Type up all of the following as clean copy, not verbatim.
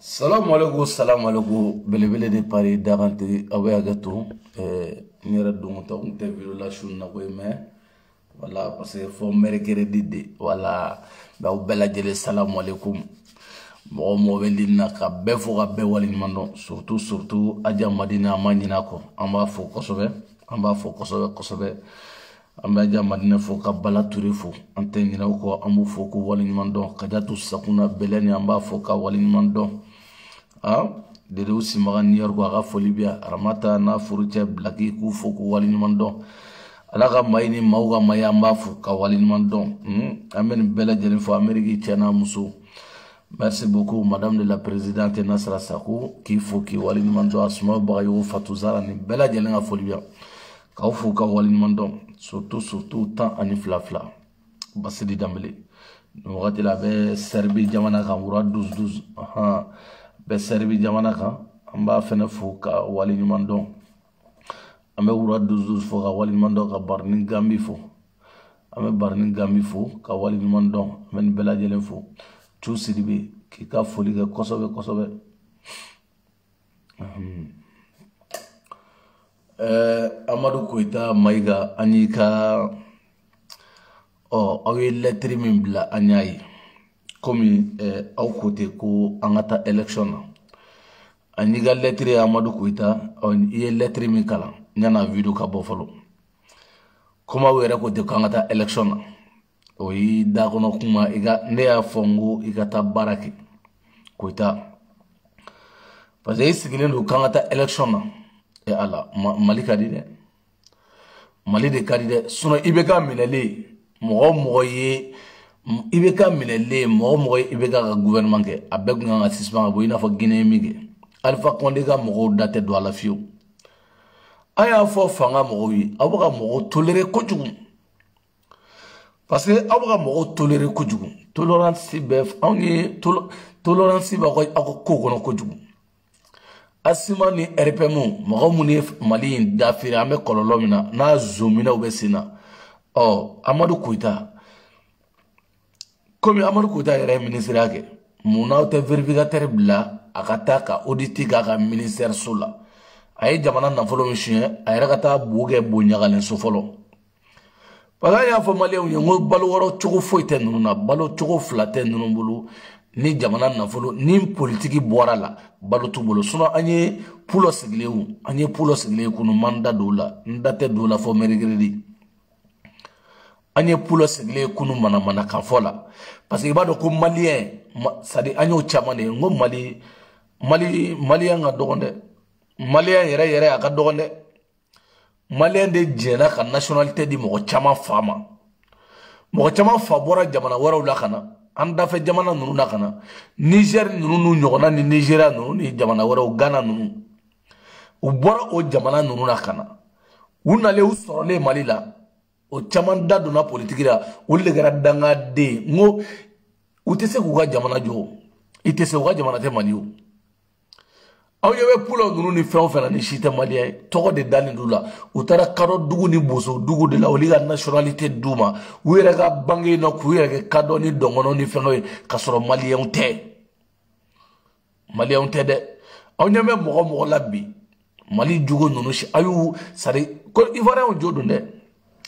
Salam alaikum, belebele de Paris d'Arante, awe agato, nira donta on te violation na koy mais voilà parce que faut merker dide voilà ba bela jele salam alaikum mo welina ka be fo ka be walin mando surtout aja madina manina ko amba fo kosobe amba aja madina fo ka bala touré fo antengina ko ambu fo ko walin mando kadatu sakuna beleni amba fo ka walin mando dede aussi magan New York aga folibia ramata na furuche blaki ku fo ko walin mando alaga mayni mawga mayamba fo ka walin mando amen bela jelen fo Amerique tiana muso. Merci beaucoup, Madame de la Présidente Nasra Sakou, qui faut qui walin mando asma bayo fatuzara ni bela jelenga folibia. Ka faut ka walin mando surtout temps ani flafla. Basidi dambele. No gati la be serbi jamana ka wura 12 be serbi jamana ka amba fene faut ka walin mando. Ame wura 12 faut ka walin mando ka barni gambi fo. Ame barni gambi fo ka walin mando men bela jelen fo. Tout Sidibe qui a folie de Kosovo. Amadou Koita Maïga Anika awe lettre min bila anyai comme au côté ko angata élection aniga lettre Amadou Koita on y lettre min kala nyana vidéo ka bofalo comment wera ko de angata élection oyi dakono kuma iga ne ya fongo iga ta baraki Koita parce que sigilin do kangata election na e ala Mali kadide Mali de kadide suno ibeka minele mo ye ibeka minele mo ibeka gouvernement ke abek nga assistant bo ina fo Guinée mige Alpha Condé ga mo date do ala fiu aya fo fanga mo yi abuka mo toléré ko jugu. Parce que abuka mo toléré kojugu tolérance bef ongi tolérance ba ko kono kojugu asimani RPM mo muni Mali dafiri ame kololomina na zomina obesina Amadou Koita comme Amadou Koita era ministre yake muna ote vérificateur bla akataka auditi ka ministère sola ay jamana na folo mchien ay rakata boge bonyagalen so folo. Parce qu'il y a des Maliens qui ont balou choco foite nuna balou choco flatte nunubulu ni jamana nafolo ni politique boira la balou tout bolo sinon anye pulo sigle kunu manda dola ndate dola fo merigredi anye pulo sigle kunu mana kafola parce que bado ko Malien sadi anyo chamane ngo Malien nga dogonde Malien yere aka dogonde Malien de djena ka nationalité di mo chama fama mo chama fabora jamana wara ula kana anda fe jamana nunu na kana Niger nunu nyogona ni Nigeria nunu ni jamana wara Ghana nunu ubora o jamana nunu na kana unale usorole Mali la o chama dadu na politique la ulle gara danga de ngo utese ku ga jamana jo itese ku ga jamana te Mali o aw yewe pulo nunu ni fɛn fɛn ni shite Malien tɔgɔ de dalen du la u taara kado dugu ni boso dugu de la oli ka nationalité duma u yɛrɛ ka bange na ku yɛrɛ kɛ kado ni dɔngɔnɔ ni fɛn ye ka sɔrɔ Malien tɛ dɛ aw ɲɛmɛ mɔgɔ la bi Mali jugo nunu si ayu sari ko Ivoirien jo don dɛ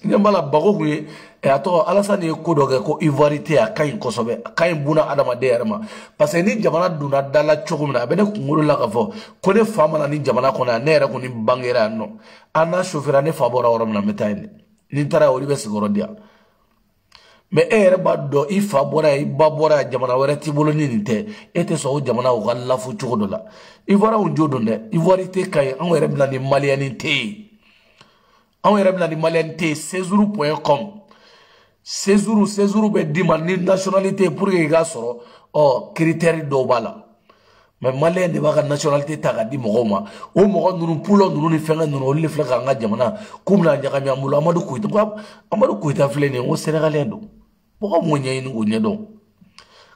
ngembala bago ku ye a tɔgɔ Alassane ye ko dɔ kɛ ko Ivoire tɛ a kaɲi kosɛbɛ a kaɲi buna adamaden yɛrɛ ma parce que ni jamana donna dala cogo min na a bɛ ne kunkolo la ka fɔ ko ne fa mana ni jamana kɔnɔ yan ne yɛrɛ kɔni bangera yan nɔ an n'a chauffeur ne fa bɔra yɔrɔ min na n bɛ taa yen dɛ ni n taara olu bɛ sigiyɔrɔ di yan mais e yɛrɛ b'a dɔn i fa bɔra yan i ba bɔra yan jamana wɛrɛ t'i bolo ni nin tɛ e tɛ sɔn o jamana o ka lafu cogo dɔ la Ivoirien jo don dɛ Ivoire tɛ ka ɲi anw yɛrɛ bɛna ni Malien tɛ yen anw yɛrɛ bɛna ni Malien tɛ yen séjour.com séjour be dima ni nationalité pour que ga soro critère do bala mais Malien de ba nationalité ta ga di mo ma o mo nunu pulo nunu ni fenga nunu le fla ga jamana kumna nyaga mi amulu Amadou Koita flene o Sénégalais do bo mo nyai ni o nyedo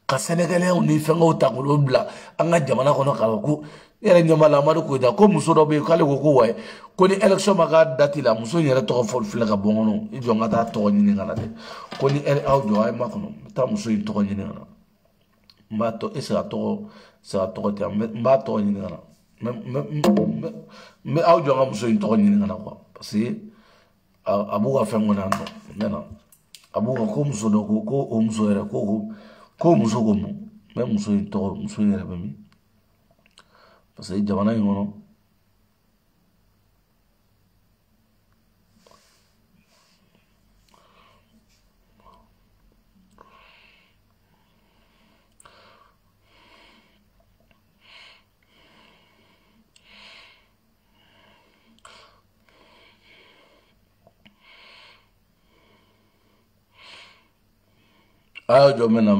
ka Sénégalais o ni fenga o ta ko bla anga jamana ko no ka ko yere nyamala Amadou Koita ko muso do be kale ko way ko ni élection maga dati la muso yere to fol fle ga bongono i jonga ta to nyini ngala de ko ni audio ay makono ta muso yi to nyini ngala ma to esa to sa to te mba to ni ngana me aw jonga muso in to ni ngana quoi parce que abu ga fengo na no nena abu ga ko muso do ko o muso era ko muso ko mu me muso in to muso era be mi parce que jamana ngono ayo jo mena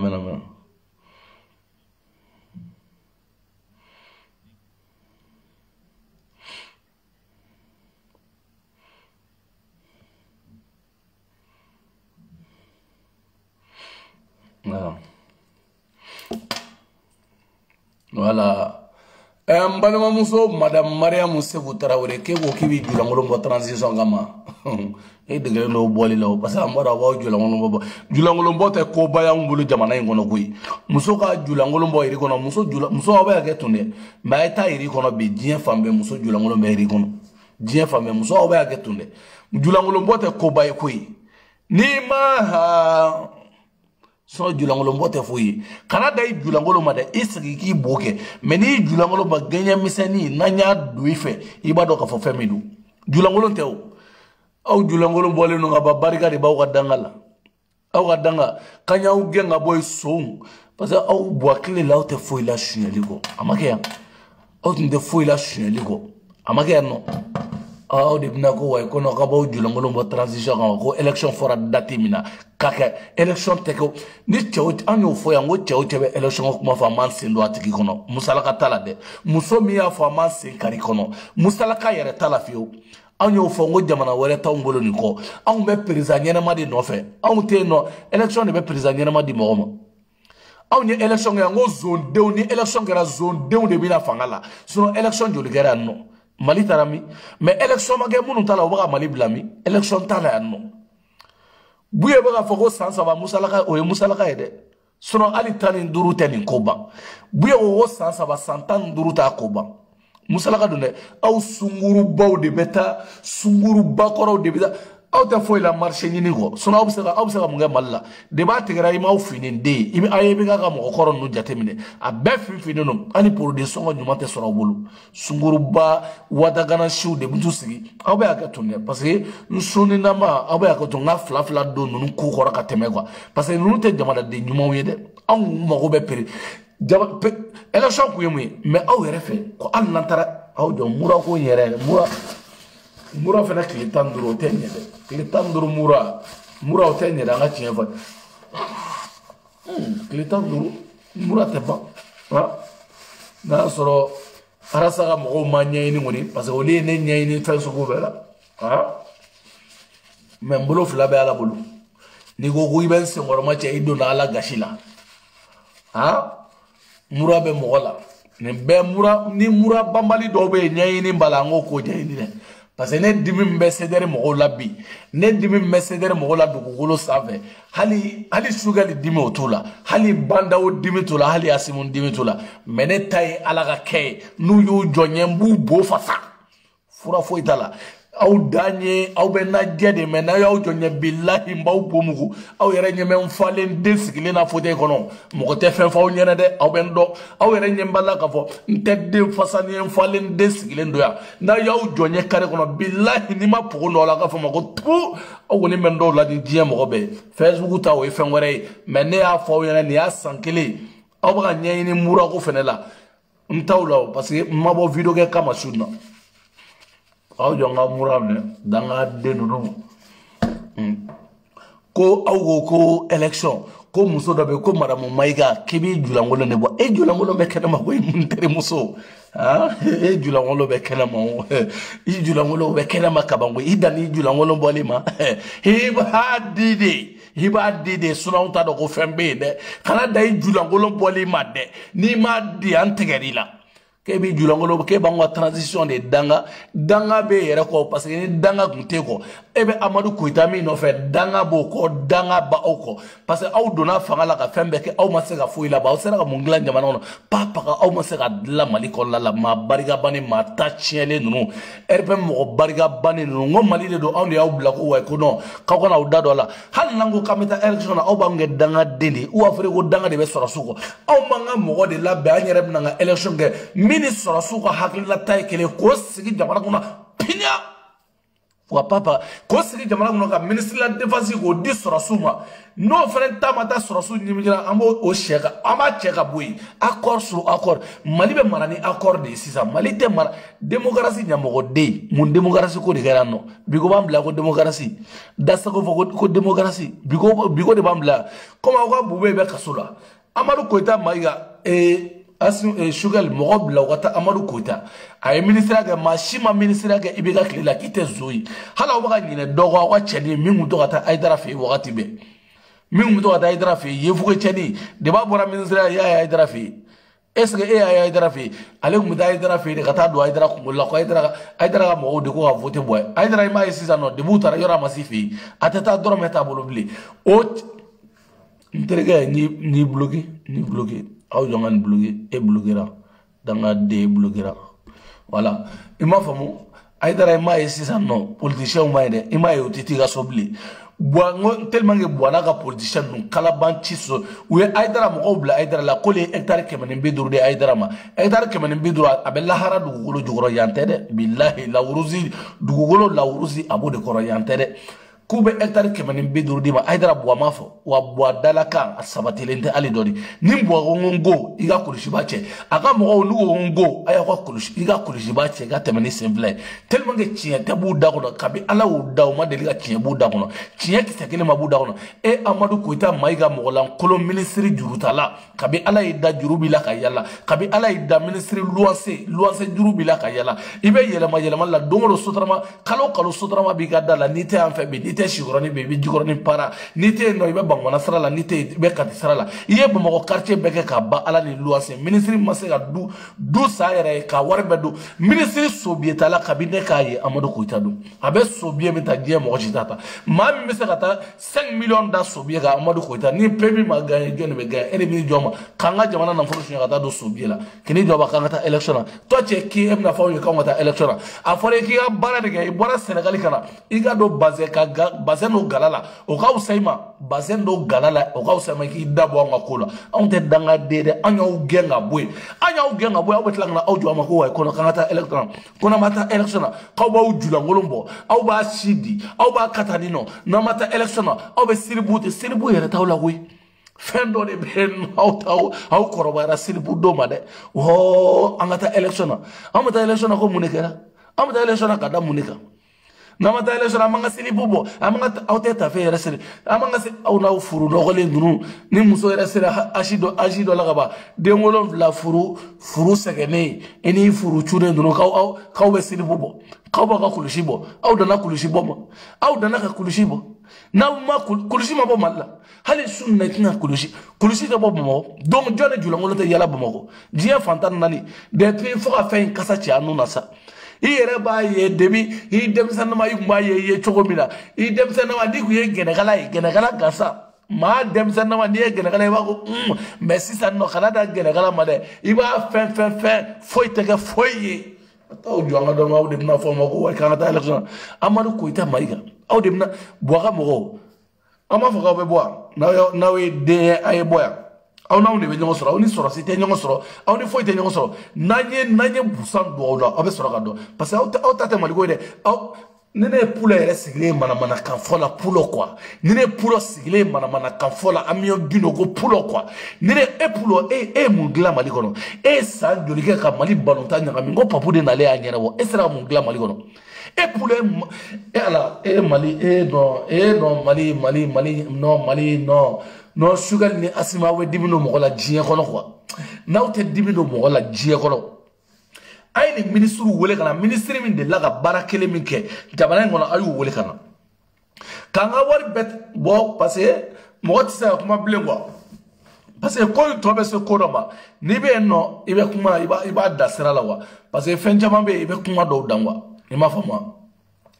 voilà balima muso madame Mariam Sekou Traoré ke ko kibi julangolo bo transition kama e de no boli law parce que amara wa julangolo bo te ko baya ngulu jamana ngono koyi muso ka julangolo bo iri kono muso wa ya ketunde ma eta iri kono be dien fambe muso julangolo be iri kono dien fambe muso wa ya ketunde julangolo bo te ko baya koyi ni ma so julangolo mbote fuyi kana dai julangolo ma da isigi ki boke meni julangolo ba ganya misani nanya duife ibado ka fo femidu julangolo tew aw julangolo bole no ba barika de ba wa dangala aw ga danga kanya u genga boy so parce que aw bo akle la te fuyi la shineligo amake ya aw tinde fuyi la shineligo amake ya no aw de bina ko way kono ka baw julangolo mo transition ko election fora date mina kaka election teko ni chew anyo fo yango chew tebe election ko ma fa man sindo atiki kono musalaka tala de muso mi ya fa man sin kari kono musalaka yere tala fiyo anyo fo ngo jamana were taw ngolo ni ko an be prisonnier ma di no fe an te no election de be prisonnier ma di mo aw ni election yango zone de ni election gara zone de bina fangala sinon election joli gara no Mali tarami mais élection ma ge munu tala oba Mali blami élection tala yanno buye baga foko sansa ba musalaka o musalaka ede sono ali tani nduru tani koba buye wo sansa ba santan nduru ta koba musalaka dune aw sunguru baw de beta sunguru bakoro de beta aw ta foi la marché ni ko sono aw se ka munga malla de ba tigara ima aw fini de imi ayebi ga mo koro no jatemine a be fini no ani pour de songo nyumate soro bolu sunguru ba wadagana shu de buntu sigi aw be aka tonne parce que nsoni nama aw be aka tonga fla do nunu ku koro ka teme quoi parce que nunu te jamana de nyuma wede aw mo go be pere élection ku yemu mais aw yere fe ko an nantara aw do mura ko yere mura fena kile tanduro tenye de kile tanduro mura o tenye da nga tiye fa kile tanduro mura te ba ha na soro arasa ga mo ma nyayini ngoni parce que oli ne nyayini fa so go bela ha men bolo fla be ala bolo ni go go iben se ngoro ma che ido na ala gashila ha mura be mo gola ne be mura bambali do be nyayini balango ko nyayini ne parce que ne dimi mbe sedere mo la bi ne dimi mbe sedere mo la dugugolo save hali sugali dimi otula hali banda o dimi tula hali asimun dimi tula mene tay ala ga kay nu yu jonyen bu bo fasa fura fo itala aw danye aw be na jede mena yaw jonye billahi mbaw bomugo aw yere nyeme mfalen desigile na fote kono mo te fen faw nyene de aw ben do aw yere nyembala ka fo ntedde fasani mfalen desigile ndo ya na yaw jonye kare kono billahi ni ma pogo no la ka fo mako tu aw ni men do la di die mo be Facebook ta o fen were mene ya faw yene ni asankele aw ba nyene ni mura ko fenela ntawla parce que mabo video ke kama sunna aw jonga muramne danga denunu ko aw ko election ko muso dobe ko madame Maiga kibi julangolo ne bo e julangolo be kenama ko muntere muso ha e julangolo be kenama e julangolo be kenama kabango idani julangolo bolima hiba dide sunauta do ko fembe de kana dai julangolo bolima de ni ma di antegerila kebi julangolo ke bango transition de danga be yere ko parce que ni danga gunte ko ebe Amadou Koita mi no fait danga boko danga ba oko parce que aw dona fanga la ka fembe ke aw ma se ka foyi la ba aw sera ka mungla jamana no papa ka aw ma se ka la Mali ko la ma bariga bani ma ta chiele nunu RP mo bariga bani nunu ngo Mali de do aw aw bla ko way ko no ka ko na aw dado la hal nango kameta election aw ba nge danga deli ou afre ko danga de be sora suko aw manga mo de la ba nyere na election ge mini sora suko hakila tay kele ko sigi jamana ko na pinya wa papa ko sigi jamana ko ka ministre la défense ko di sora suma no frère tamata sora su nyimira ambo o sheka ama cheka boy accord sur accord Mali be marani accord de sisa Mali te mara démocratie nyamogo de mun démocratie ko de garano bigo bambla ko démocratie dasako ko démocratie bigo de bambla comment ko bube be kasula Amadou Koita maiga Sugal mogob la wata Amadou Koita ay ministre ga mashima ministre ga ibega kila kite zoyi hala waga nyine dogo wa cheni mingu to gata aidara fe wakati be mingu to gata aidara fe yefuke cheni de ba bora ministre ya aidara fe est-ce que ya aidara fe ale mu da aidara fe de gata do aidara ko la ko aidara mo de ko ga voter boy aidara ma yesi no de butara yora masifi atata doro meta bolobli o interega ni bloqué aw jongan bloqué e bloquera danga de bloquera voilà ima famu aidara ma yesi no politicien ma de ima yo titi ga sobli boango tellement que boana ga politicien non kala banchiso ou aidara mo obla aidara la ko le hectare kemane beduru de aidara ma hectare kemane beduru abella hara du golo jugoro yantede billahi la uruzi du golo la uruzi abu de koro yantede kube hectare kemane beduru di ma aidara bo mafo wa bo dalaka asabatilente ali dodi nimbo ngongo iga kulishi bache aka mo nugo ngongo aya kwa kulishi iga kulishi bache ga temani simple tellement que chien tabu dagono kabi ala u daw ma deliga chien bu dagono chien ki sakene ma bu dagono e Amadou Koita maiga mogolan kolo ministre jurutala kabi ala ida jurubi la kayala kabi ala ida ministre luanse jurubi la kayala ibe yelema la dongo sotrama kalo sotrama biga dala nite en fait nite shigoroni bebe jigoroni para nite no ibe bangwana sara la nite be kati sara la iye bamo quartier beke ka ba ala ni luanse ministre masega du sa yere ka warbe du ministre sobieta la cabinet ka ye Amadou Koita du abe sobie meta die mo jitata ma mi se kata 5 millions da sobie ga Amadou Koita ni pemi ma gagner jone be gagner ene bi joma kanga jamana na foro shinya kata do sobie la kini joba kanga ta election to che ki em na fawo kanga ta election a fore ki ga bara de ga bora Senegal kana iga do base ka bazen no galala o ka usaima bazen do galala o ka usaima ki dabo nga kola on te danga dede anya u genga boy aw betlang na audio amako wa kono kangata election kono mata election ka ba u jula ngolombo aw ba sidi aw ba katanino na mata election aw be siribu yere tawla wi fendo de ben aw korobara siribu do made o angata election amata election ko munekera amata election ka da muneka namata election amanga silibu bo amanga awteta fe resere amanga se aw na furu no gole ndunu ni muso resere ajido la gaba de ngolon la furu segene eni furu chure ndunu kaw be silibu bo kaw ba ka kulushi bo aw dana kulushi bo ma aw dana ka kulushi bo na ma kulushi ma bo malla hali sunna tina kulushi da bo mo donc jone julangolo te yala bo mo dia fantan nani de tri fo ka fe kasa ci anu na sa iyere ba ye debi i demsana ma yuma ye chogomila i demsana ma diku ye genegala gasa ma demsana ma ni ye genegala ba ko mais si ça no kala da genegala ma de i ba fin foi tege foi taw jonga do ma dem na fo ma ko wa kana ta election Amadou Koita maiga aw dem na boga mo ama fo ka be boa na we de ay boya aw na be nyongo soro aw ni soro site nyongo soro aw ni foi te nyongo soro nanye busan do la abe soro ka do parce que aw tate maligo de aw nene pulo yere sigile mana kan fola pulo quoi nene pulo sigile mana kan fola amiyo gino go pulo quoi nene pulo mun gla mali kono sa jolike ka mali balonta nyaka mi go papu de nale anyere wo sera mun gla mali kono pulo ala mali mali no sugar ni asima we dimino mo la jie kono quoi naw te dimino mo la jie kono ay ni ministre wole kana ministre min de la ga barakele min ke jabana ngona ayu wole kana kanga wari bet bo parce que mo tsa kuma blengo parce que ko to be se ko ma ni be no ibe kuma iba da sira la wa parce que fen jama be ibe kuma do dangwa ni ma fama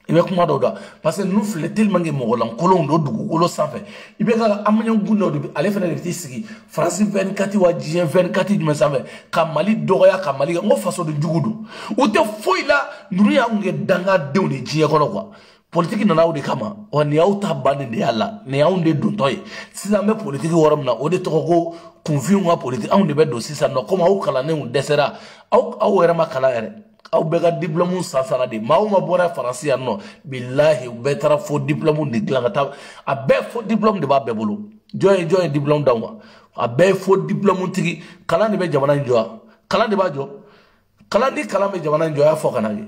ibe kuma do da parce que nous fle tellement nge mogolan kolon do dugu kolo sanfɛ ibe ka amanya gunno do ale fana de sigi France 24 wa Dieu 24 du sanfɛ ka Mali dogoya ka Mali ngo faso de jugudu o te foi la nuru ya nge danga de on Dieu kono quoi politique nana o de kama o ni aw ta bande de yalla ni aw de don toy sisan be politique worom na o de to ko confiance wa politique aw de be do sisan no comme aw kala ne on desera aw era ma kala ere aw be ka diplôme sasana de ma bora France ya no billahi be tara fo diplôme de glangata a be fo diplôme de ba be bolo joy diplôme dawa a be fo diplôme tigi kala ne be jamana njoa kala de ba jo kala ni kala me jamana njoa fo kana ge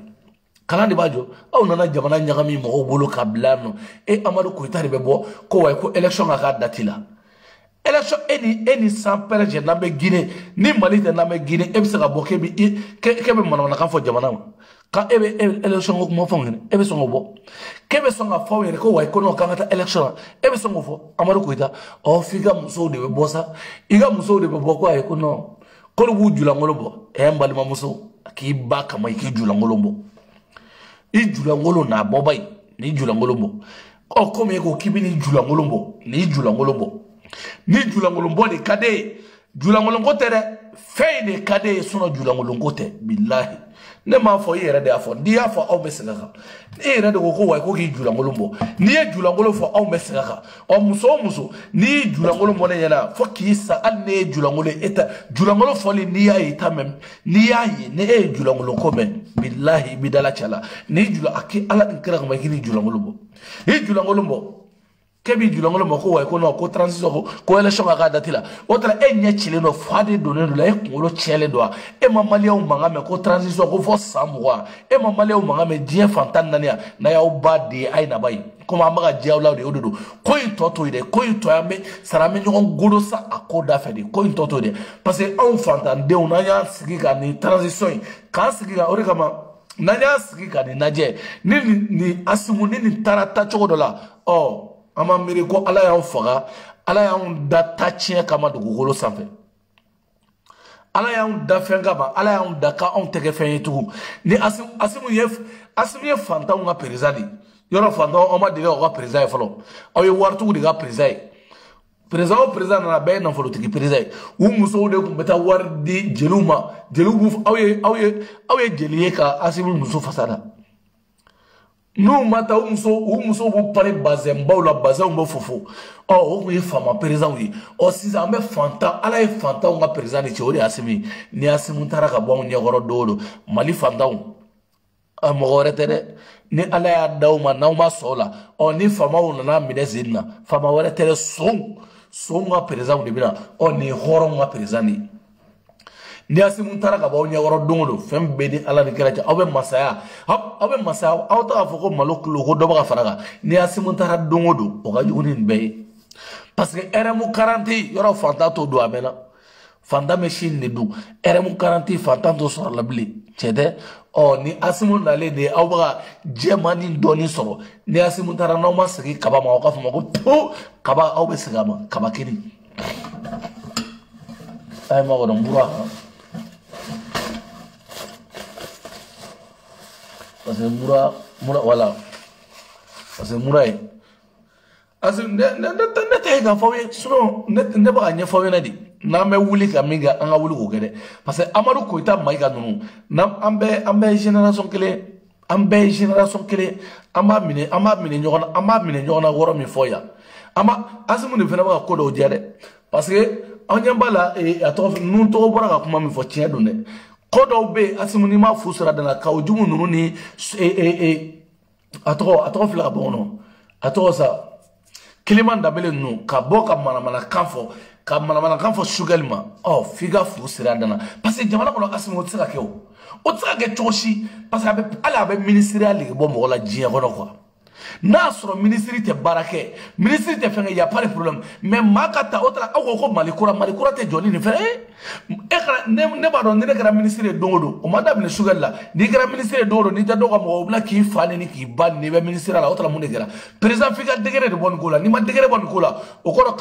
kala de ba jo aw nana jamana nyagami mo bolo ka blano e Amadou Koita de be bo ko way ko election aka datila election eni sans perdre na be Guinée ni Mali de na be Guinée e be se ka bo ke be mona kan fo jamana ka e be election ko mo fo ngene e be so bo ke be so nga fo ngene ko way ko no kan ta election e be so ngo fo Amadou Koita o figa muso de be bosa iga muso de be bo ko ay ko no ko lu jula ngolo bo e mbali ma muso ki ba ka mai ki jula ngolo bo i jula ngolo na bobai ni jula ngolo bo o ko me ko kibini jula ngolo bo ni jula ngolo bo ni julangolombo de kade julangolongo tere fey de kade sono julangolongo te billahi ne ma fo yere de afo di afo aw mesega ka e yere de ko way ko ki julangolombo ni e julangolo fo aw mesega ka o muso ni julangolombo ne yana fo ki sa an ne julangolo eta julangolo fo ni ya eta mem ni ya yi ne e julangolo ko men billahi bidala chala ni jula aki ala nkira ko makini julangolombo e julangolombo kebi julangolo mako way ko no ko transition ko election ga datila otra enye chile no fade donner la e ngolo chele do e mamalia o mangame ko transition ko fo samwa e mamalia o mangame die fantan nania na ya obade ay na bay ko mamaga diawla de ododo ko itoto ide ko ito ambe sarame nyon golo sa akoda fede ko itoto ide parce que on fantan de on anya sigi ka ni transition ka sigi ga ore kama nanya sigi ka ni naje ni asimu ni tarata chogodola oh ama mire ko ala ya faga ala ya da tachien kama dugukolo sanfɛ ala ya da fɛn kama ala ya da ka on tege fɛn yetugu ni asimu ye fantan nga président yoro fantan o ma dege o ka président fɔlɔ aw ye waritugu de ka président na bɛɛ nafolotigi président u musow de kun bɛ taa wari di jeliw ma jeliw aw ye jeli ye ka asimu muso fasada nous mata o muso bu pare bazem bawla bazam bo fofo o ko fama président wi o siza me fanta ala e fanta nga président ni chori asimi ni asimu taraka bon nyogoro dolo Mali fanta o mo goretere ni ala ya dawma nawma sola o ni fama o na minezina fama goretere son nga président de bina o ni horo nga président ni asimu taraka bon nyogoro dolo fem be di ala ni keracha aw be masaya aw ta fo ko maloklo ko do ba faraga ni asimu tara dongodo o ga juguni be parce que RMU 40 yoro fanta to do amena fanta machine ne du RMU 40 fanta to sur la bli chede o ni asimu nale de aw ba jemani doni soro ni asimu tara no ma sigi kaba ma ka fo ma ko to kaba aw be siga ma kaba kini ay ma wona mbura parce que mura wala parce que mura yi asu ne te ga fawe suno ne ba anya fawe na di na me wuli ka minga an ga wuli ko gede parce que Amadou Koita mai ga nunu na ambe génération kele ama mine nyona woro mi foya ama asimu ne fena ba ko do jere parce que anya bala e atof nun to bora ka kuma mi fo tie do ne kodo be asimu ni ma fusura dana ka ojumu nunu ni atro fila bono atro sa Kiliman dabele nu ka boka mana kanfo sugalma oh figa fusura dana parce que jamana kono asimu tsaka keo o tsaka ke choshi parce que ala be ministériel li bo mo la jien kono quoi n'a sɔrɔ ministre tɛ baara kɛ ministre tɛ fɛn kɛ y a pas de problème mais maa ka ta o tala aw ko Mali kura tɛ jɔ ni nin fɛn e kana ne b'a dɔn ni ne kɛra ministre ye don o don o ma daminɛ sugali la n'i kɛra ministre ye don o don n'i tɛ dɔw ka mɔgɔ bila k'i fa ni k'i ba ni bɛ ministre la o tala mun de kɛra président f'i ka degré de bɔ nin ko la n'i ma degré bɔ nin ko la o kɔrɔ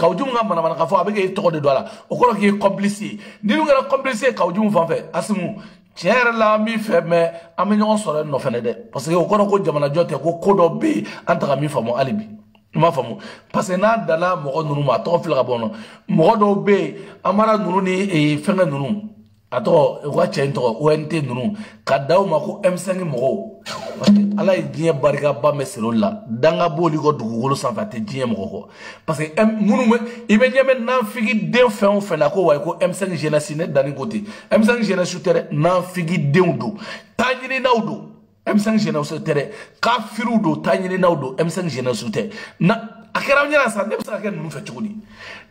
Kawjumu ka manamana ka fɔ a bɛ k'e tɔgɔ de don a la o kɔrɔ k'i ye complice ye n'i dun kɛra complice ye Kawjumu fan fɛ Asimu tiɲɛ yɛrɛ la an b'i fɛ mɛ an bɛ ɲɔgɔn sɔrɔ yen nɔ fɛnɛ dɛ parce que o kɔrɔ ko jamanajɔ tɛ ko dɔ bɛ yen an ta ka min faamu hali bi i m'a faamu parce que n'a danna mɔgɔ ninnu ma a tɔgɔ filɛ ka bɔ nɔ mɔgɔ dɔw bɛ yen an mana ninnu ni fɛnkɛ ninnu a tɔgɔ u ka cɛ in tɔgɔ ONT ninnu ka da u ma ko M5 mɔgɔw parce que ala ye diɲɛ barikaba mɛn siri olu la danga b'olu ka dugukolo sanfɛ a tɛ diɲɛ mɔgɔ kɔ parce que minnu bɛ i bɛ ɲɛ bɛ nanfigi den fɛn o fɛn na ko wa ko M5 jeunesse ne danni ko ten M5 jeunesse tɛ dɛ nanfigi denw don taa ɲininaw don M5 jeunesse tɛ dɛ kafiriw don taa ɲininaw don M5 jeunesse tɛ na a kɛra ɲɛna sa ne bɛ se ka kɛ ninnu fɛ cogo di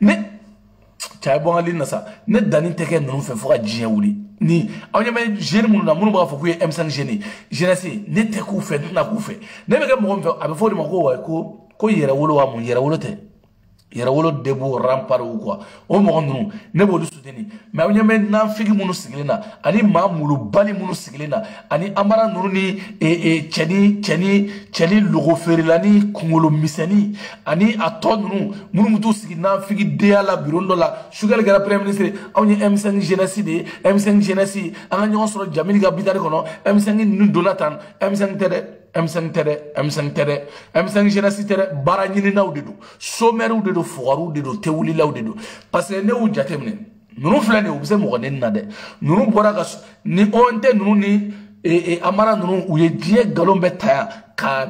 ne cɛ bɔ an ka na sa ne danni tɛ kɛ ninnu fɛ fo ka diɲɛ wuli ni aw ɲɛ bɛ jeune minnu na minnu b'a fɔ k'u ye M5 jeunesse ne tɛ k'u fɛ ne tɛna k'u fɛ ne bɛ kɛ mɔgɔ min fɛ a bɛ fɔ o de ma ko wa ko yɛrɛwolo wa mun yɛrɛwolo tɛ yɛrɛwolo de b'o rampariw quoi o mɔgɔ ninnu ne b'olu soutenir mais aw ɲɛ bɛ nanfigi minnu sigilen na ani maa mulubali minnu sigilen na ani amara ninnu ni cɛni logo feerela ni kunkolo misɛnnin ani a tɔ ninnu minnu bɛ t'u sigi nanfigi denya la bureau dɔ la Sugali kɛra premier ministre anw ye M5 jeunesse de ye M5 jeunesse an ka ɲɔgɔn sɔrɔ Jamili ka bitari kɔnɔ M5 ninnu donna tan M5 tɛ dɛ M5 tɛ dɛ M5 tɛ dɛ M5 jeunesse tɛ dɛ baara ɲininaw de don sommaires de don fugariw de don tewulilaw de don parce que ne y'u jateminɛ ninnu filɛ nin ye u bɛ se mɔgɔ neni na dɛ ninnu bɔra ka ni ONT ninnu ni amara ninnu u ye diɲɛ nkalon bɛɛ ta yan ka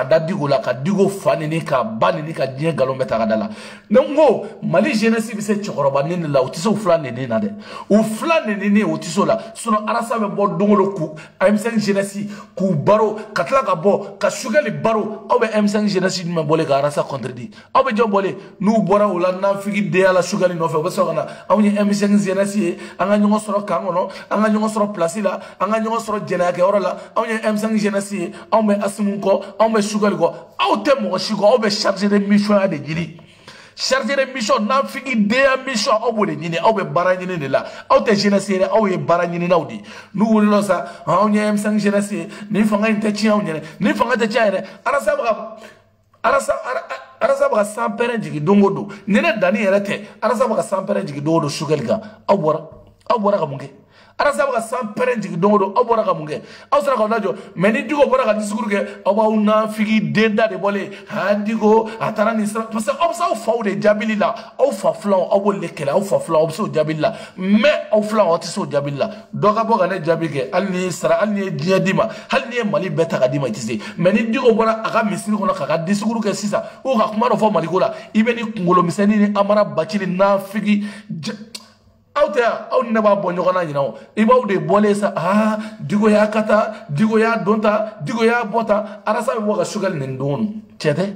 da Diko la ka Diko fa nini ka ba nini ka diɲɛ nkalon bɛɛ ta ka da la ne ko Mali jeunesse bɛ se cɛkɔrɔba neni la u tɛ se u fila neni na dɛ u fila neni u tɛ se o la sinon Arasa bɛ bɔ don o don k'u M5 jeunesse k'u baro ka tila ka bɔ ka Sugali baro aw bɛ M5 jeunesse jumɛn bɔlen ka Arasa contredire aw bɛ jɔn bɔlen n'u bɔra o la nanfigi denya la Sugali nɔfɛ u bɛ sɔrɔ ka na anw ye M5 jeunesse ye an ka ɲɔgɔn sɔrɔ kan kɔnɔ an ka ɲɔgɔn sɔrɔ place la an ka ɲɔgɔn sɔrɔ jɛnɛyakɛyɔrɔ la anw ye M5 jeunesse ye anw bɛ Asimu kɔ anw bɛ Sugali kɔ aw tɛ mɔgɔ si kɔ aw bɛ chargé de mission ya de ɲini chargé de mission nanfigi denya mission aw b'o de ɲini aw bɛ baara ɲini de la aw tɛ jeunesse ye dɛ aw ye baara ɲininaw de n'u wulila sa anw ye M5 jeunesse ye nin fanga in tɛ tiɲɛ anw ɲɛna nin fanga tɛ tiɲɛ yɛrɛ Arasa bɛ ka san pɛrɛn jigin don o don ni ne danni yɛrɛ tɛ Arasa bɛ ka san pɛrɛn jigin don o don Sugali kan aw bɔra ka mun kɛ Arasa bɛ ka san pɛrɛn jigin don o don aw bɔra ka mun kɛ aw sera k'aw lajɔ mais ni Diko bɔra ka discours kɛ aw b'aw nanfigi den da de bɔlen Diko a taara nin sira parce que aw bɛ se aw faw de jaabili la aw fa filanw aw b'olu de kɛlɛ aw fa filanw aw bɛ se o jaabili la mais aw filanw aw tɛ se o jaabili la dɔ ka bɔ ka ne jaabi kɛ hali ni sara hali ni ye diɲɛ d'i ma hali ni ye Mali bɛɛ ta ka d'i ma i tɛ se mais ni Diko bɔra a ka misiri kɔnɔ k'a ka discours kɛ sisan ou ka kuma dɔ fɔ Maliko la i bɛ ni kunkolo misɛnnin ni Amara Bacili nanfigi aw tɛ yan aw ni ne b'a bɔ ɲɔgɔn na ɲinɛ o i b'aw de bɔlen sa Diko y'a ka ta Diko y'a don ta Diko y'a bɔ ta Arasa bɛ bɔ ka Sugali nin don cɛ tɛ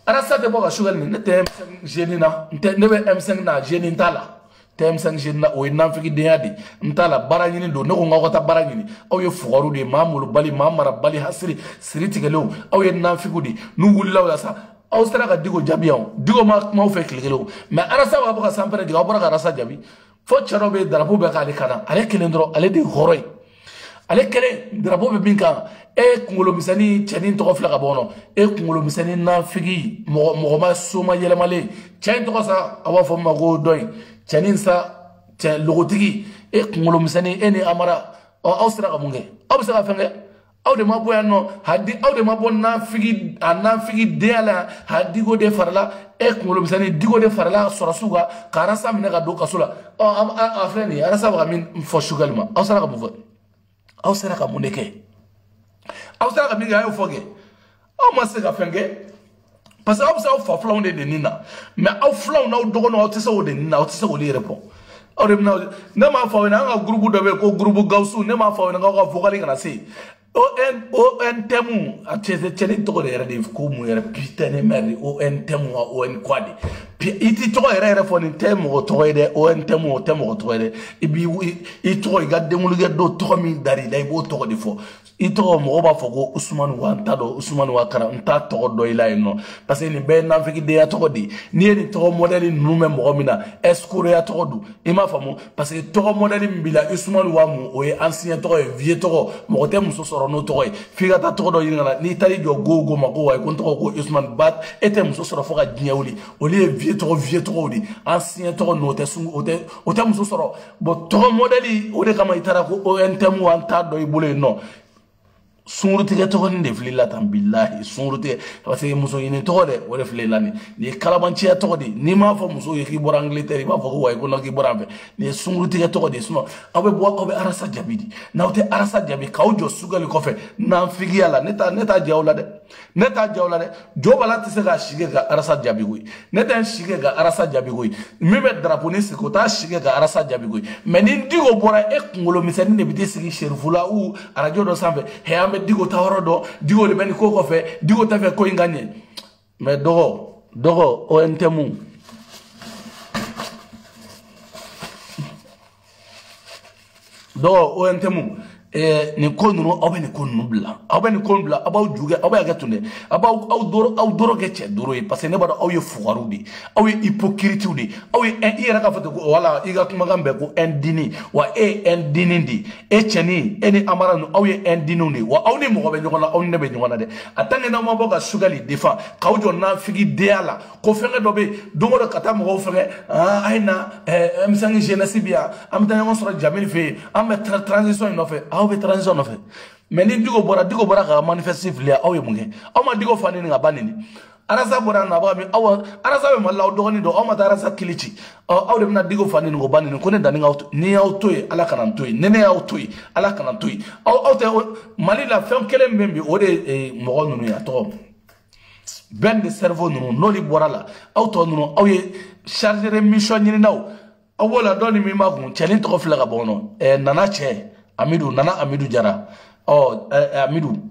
Arasa tɛ bɔ ka Sugali nin ne tɛ M5 jeune na ne bɛ M5 na jeune t'a la tɛ M5 jeune na o ye nanfigi denya de n t'a la baara ɲini don ne ko n k'aw ka taa baara ɲini aw ye fugariw de ye maa molobali maa marabali hasiri siri tigɛlenw aw ye nanfigiw de n'u wulila o la sa aw sera ka Diko jaabi yan Diko ma kuma aw fɛ tile kelen mais Arasa b'a bɔ ka san pɛrɛn jigin aw bɔra ka Arasa jaabi fo cɛ dɔ bɛ drapeau bɛ k'ale kan na ale kelen dɔrɔn ale de ye hɔrɔn ye ale kelen drapeau bɛ min kan kunkolo misɛnnin cɛnin tɔgɔ filɛ ka bɔ kɔnɔ kunkolo misɛnnin nanfigi mɔgɔ ma soma yɛlɛmalen cɛ in tɔgɔ sa a b'a fɔ min ma ko dɔ in cɛnin sa cɛ logotigi kunkolo misɛnnin ni Amara aw sera ka mun kɛ aw bɛ se ka fɛn kɛ aw de ma bɔ yan nɔ aw de ma bɔ nanfigi denya la Diko de farala kunkolo misɛnnin Diko de farala sɔrɔsiw kan ka Arasa minɛ ka don kaso la a filɛ nin ye Arasa bɛ ka min fɔ Sugali ma aw sera ka mun fɔ aw sera ka mun de kɛ aw sera ka min kɛ a y'o fɔ kɛ aw ma se ka fɛn kɛ parce que aw bɛ se aw fa filanw de neni na mais aw filanw n'aw dɔgɔninw aw tɛ se o de neni na aw tɛ se k'olu yɛrɛ bɔ aw de bɛna ne m'a fɔ aw ɲɛna an ka groupe dɔ bɛ yen ko groupe Gawusu ne m'a fɔ aw ɲɛna k'aw ka vocal kana se ON tɛmu a cɛnin tɔgɔ de yɛrɛ de ko mun yɛrɛ putain de merde ON tɛmu ON quoi de iti to yɛrɛ fɔ nin tɛ mɔgɔ tɔgɔ ye dɛ o tɛ mɔgɔ tɔgɔ ye dɛ i tɔgɔ i ka denwulukɛ dɔ tɔgɔ min dari la i b'o tɔgɔ de fɔ i tɔgɔ mɔgɔ b'a fɔ ko Usumani wa n t'a dɔn Usumani wa kara n t'a tɔgɔ dɔn i la yen nɔ parce que nin bɛɛ ye nanfigidenya tɔgɔ de ye n'i ye nin tɔgɔ modèle ninnu mɛn mɔgɔ min na escroqueya tɔgɔ don i m'a faamu parce que tɔgɔ modèle min b'i la Usumani wa mun o ye ancien tɔgɔ ye vieux tɔgɔ mɔgɔ tɛ muso sɔrɔ n'o tɔgɔ ye f'i ka taa tɔgɔ dɔ ɲini ka na n'i taar'i jɔ go ma ko wayi ko n tɔgɔ ko Usumani ba e tɛ muso sɔrɔ fo ka diɲɛ wuli olu ye vieux tɔgɔw de ancien tɔgɔ n'o o tɛ muso sɔrɔ bon tɔgɔ modèle o de kama i taara ko ONTM wa n t'a dɔn i bolo yen nɔ sungurutigɛ tɔgɔ nin de filɛ la tan bilahi sungurutigɛ parce que muso ɲini tɔgɔ dɛ o de filɛ la nin ye kalabanciya tɔgɔ de n'i m'a fɔ muso ye k'i bɔra Angleterre i b'a fɔ ko wayi ko non k'i bɔra an fɛ nin ye sungurutigɛ tɔgɔ de sinon aw bɛ bɔ aw bɛ arasa jaabi di n'aw tɛ arasa jaabi k'aw jɔ sugali kɔfɛ nanfigiya la ne t'a diya aw la dɛ ne t'a diya aw la dɛ jo bala tɛ se ka si kɛ ka arasa jaabi koyi ne tɛ n si kɛ ka arasa jaabi koyi min bɛ drapeau ni sigi o t'a si kɛ ka arasa jaabi koyi mais ni Diko bɔra e kunkolo misɛnnin de bɛ t'i sigi Sherifu la ou radio dɔ sanfɛ hɛ an bɛ Diko ta yɔrɔ dɔn Diko de bɛ nin ko kɔfɛ Diko tɛ fɛ ko in ka ɲɛ mais dɔgɔ ONTM nin ko ninnu aw bɛ nin ko ninnu bila aw bɛ nin ko bila aw b'aw ju kɛ aw bɛ hakɛ to dɛ aw dɔrɔn kɛ cɛ dɔrɔn ye parce que ne b'a dɔn aw ye fugariw de aw ye hypocrites de aw ye i yɛrɛ k'a fɔ ten ko wala i ka kumakan bɛɛ ko indini wa e ye indini de e cɛnin e ni Amara ninnu aw ye indiniw de wa aw ni mɔgɔ bɛ ɲɔgɔn na aw ni ne bɛ ɲɔgɔn na dɛ a tant que n'aw ma bɔ ka sugali défend k'aw jɔ nanfigidenya la ko fɛnkɛ dɔ bɛ yen don o don ka taa mɔgɔw fɛnkɛ a ye na M5 jeunesse bi yan an bɛ taa ɲɔgɔn sɔrɔ Jamil fɛ yen an bɛ transition in nɔfɛ aw bɛ transition nɔfɛ mais ni Diko bɔra ka manifeste filiya aw ye mun kɛ aw ma Diko fa nin ka ban nin arasa bɔra na ba min aw arasa bɛ Mali la aw dɔgɔnin dɔ aw ma taa arasa kili ci aw de bɛna Diko fa nin ko ban nin ko ne danni ni y'aw to yen Ala kana n to yen ni ne y'aw to yen Ala kana n to yen aw tɛ Mali la fɛn kelen min bɛ yen o de ye mɔgɔ ninnu ye a tɔgɔ bɛn de cerveau ninnu n'olu bɔra la aw tɔ ninnu aw ye chargé de mission ɲininaw aw b'o la dɔ ni min b'a kun cɛnin tɔgɔ filɛ ka bɔ kɔnɔ Nana cɛ Nana Amidou Jara